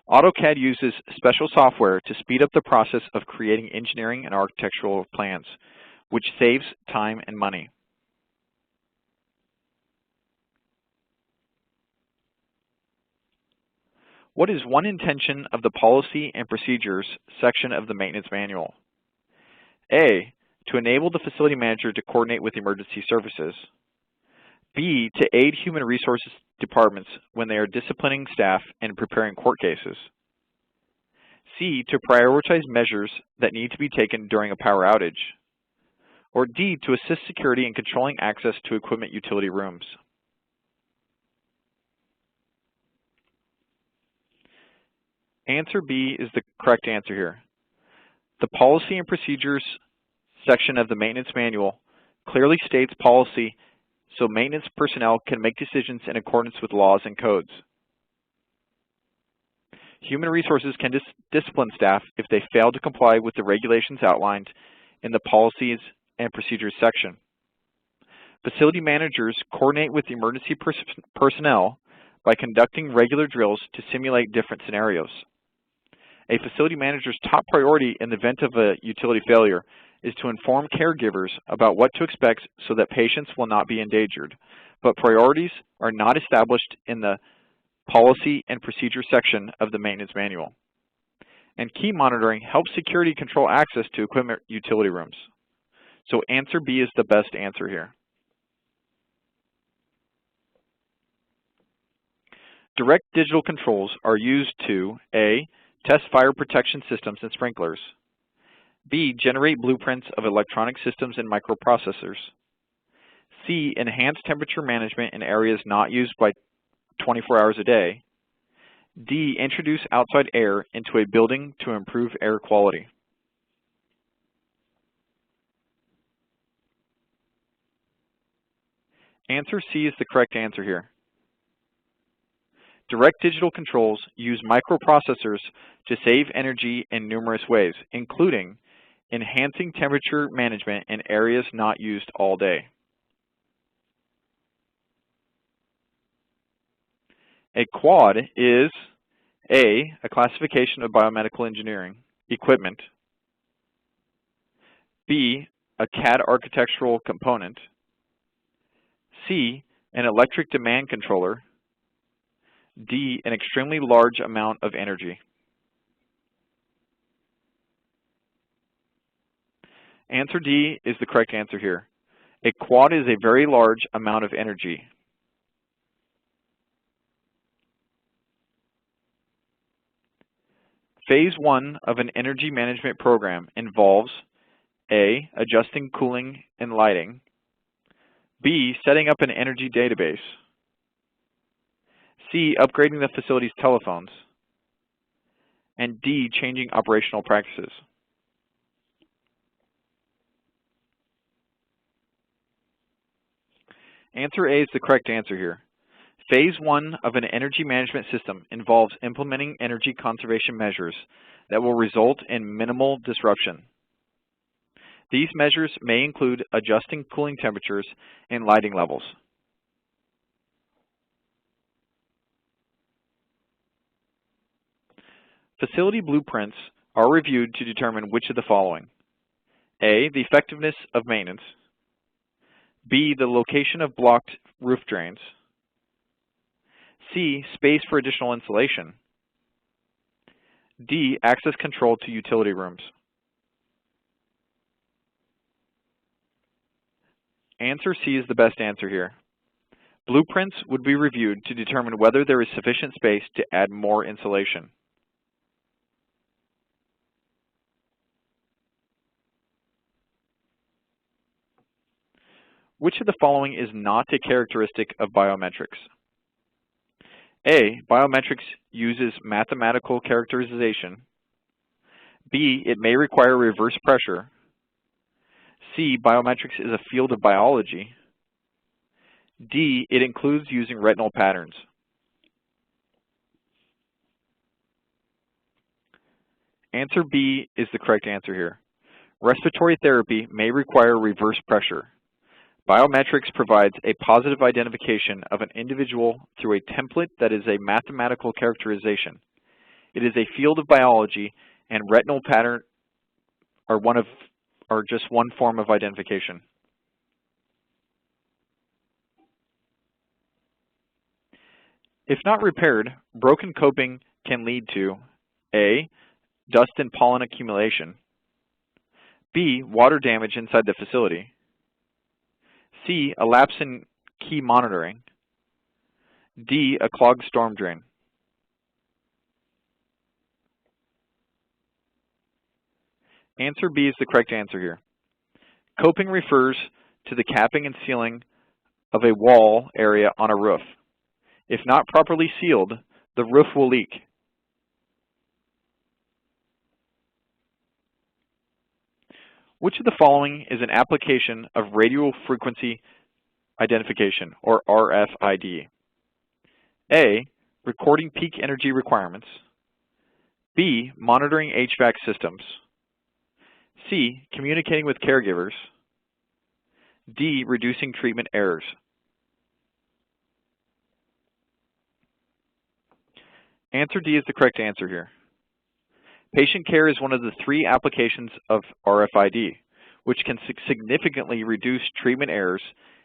AutoCAD uses special software to speed up the process of creating engineering and architectural plans, which saves time and money. What is one intention of the Policy and Procedures section of the Maintenance Manual? A, to enable the facility manager to coordinate with emergency services. B, to aid human resources departments when they are disciplining staff and preparing court cases. C, to prioritize measures that need to be taken during a power outage. Or D, to assist security in controlling access to equipment utility rooms. Answer B is the correct answer here. The Policy and Procedures section of the Maintenance Manual clearly states policy so maintenance personnel can make decisions in accordance with laws and codes. Human resources can discipline staff if they fail to comply with the regulations outlined in the Policies and Procedures section. Facility managers coordinate with emergency personnel by conducting regular drills to simulate different scenarios. A facility manager's top priority in the event of a utility failure is to inform caregivers about what to expect so that patients will not be endangered, but priorities are not established in the Policy and Procedure section of the Maintenance Manual. And key monitoring helps security control access to equipment utility rooms. So answer B is the best answer here. Direct digital controls are used to A, test fire protection systems and sprinklers, B, generate blueprints of electronic systems and microprocessors, C, enhance temperature management in areas not used by 24 hours a day, D, introduce outside air into a building to improve air quality. Answer C is the correct answer here. Direct digital controls use microprocessors to save energy in numerous ways, including enhancing temperature management in areas not used all day. A quad is A, a classification of biomedical engineering equipment, B, a CAD architectural component, C, an electric demand controller, D, an extremely large amount of energy. Answer D is the correct answer here. A quad is a very large amount of energy. Phase 1 of an energy management program involves A, adjusting cooling and lighting, B, setting up an energy database, C, upgrading the facility's telephones, and D, changing operational practices. Answer A is the correct answer here. Phase 1 of an energy management system involves implementing energy conservation measures that will result in minimal disruption. These measures may include adjusting cooling temperatures and lighting levels. Facility blueprints are reviewed to determine which of the following: A, the effectiveness of maintenance, B, the location of blocked roof drains, C, space for additional insulation, D, access control to utility rooms. Answer C is the best answer here. Blueprints would be reviewed to determine whether there is sufficient space to add more insulation. Which of the following is not a characteristic of biometrics? A, biometrics uses mathematical characterization. B, it may require reverse pressure. C, biometrics is a field of biology. D, it includes using retinal patterns. Answer B is the correct answer here. Respiratory therapy may require reverse pressure. Biometrics provides a positive identification of an individual through a template that is a mathematical characterization. It is a field of biology, and retinal pattern are just one form of identification. If not repaired, broken coping can lead to A, dust and pollen accumulation, B, water damage inside the facility, C, a lapse in key monitoring, D, a clogged storm drain. Answer B is the correct answer here. Coping refers to the capping and sealing of a wall area on a roof. If not properly sealed, the roof will leak. Which of the following is an application of radio frequency identification, or RFID? A, recording peak energy requirements. B, monitoring HVAC systems. C, communicating with caregivers. D, reducing treatment errors. Answer D is the correct answer here. Patient care is one of the 3 applications of RFID, which can significantly reduce treatment errors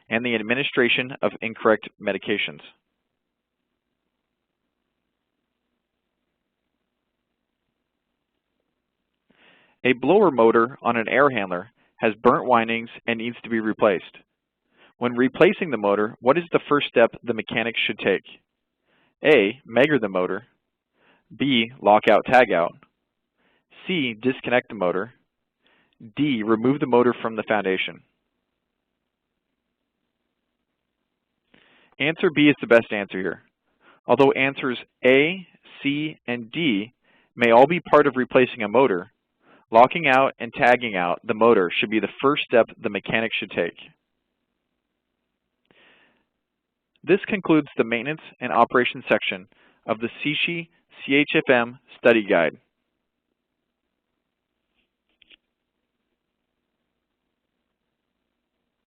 and the administration of incorrect medications. A blower motor on an air handler has burnt windings and needs to be replaced. When replacing the motor, what is the first step the mechanic should take? A, measure the motor. B, lock out, tag out. C, disconnect the motor. D, remove the motor from the foundation. Answer B is the best answer here. Although answers A, C, and D may all be part of replacing a motor, locking out and tagging out the motor should be the first step the mechanic should take. This concludes the maintenance and operations section of the CSHE CHFM Study Guide.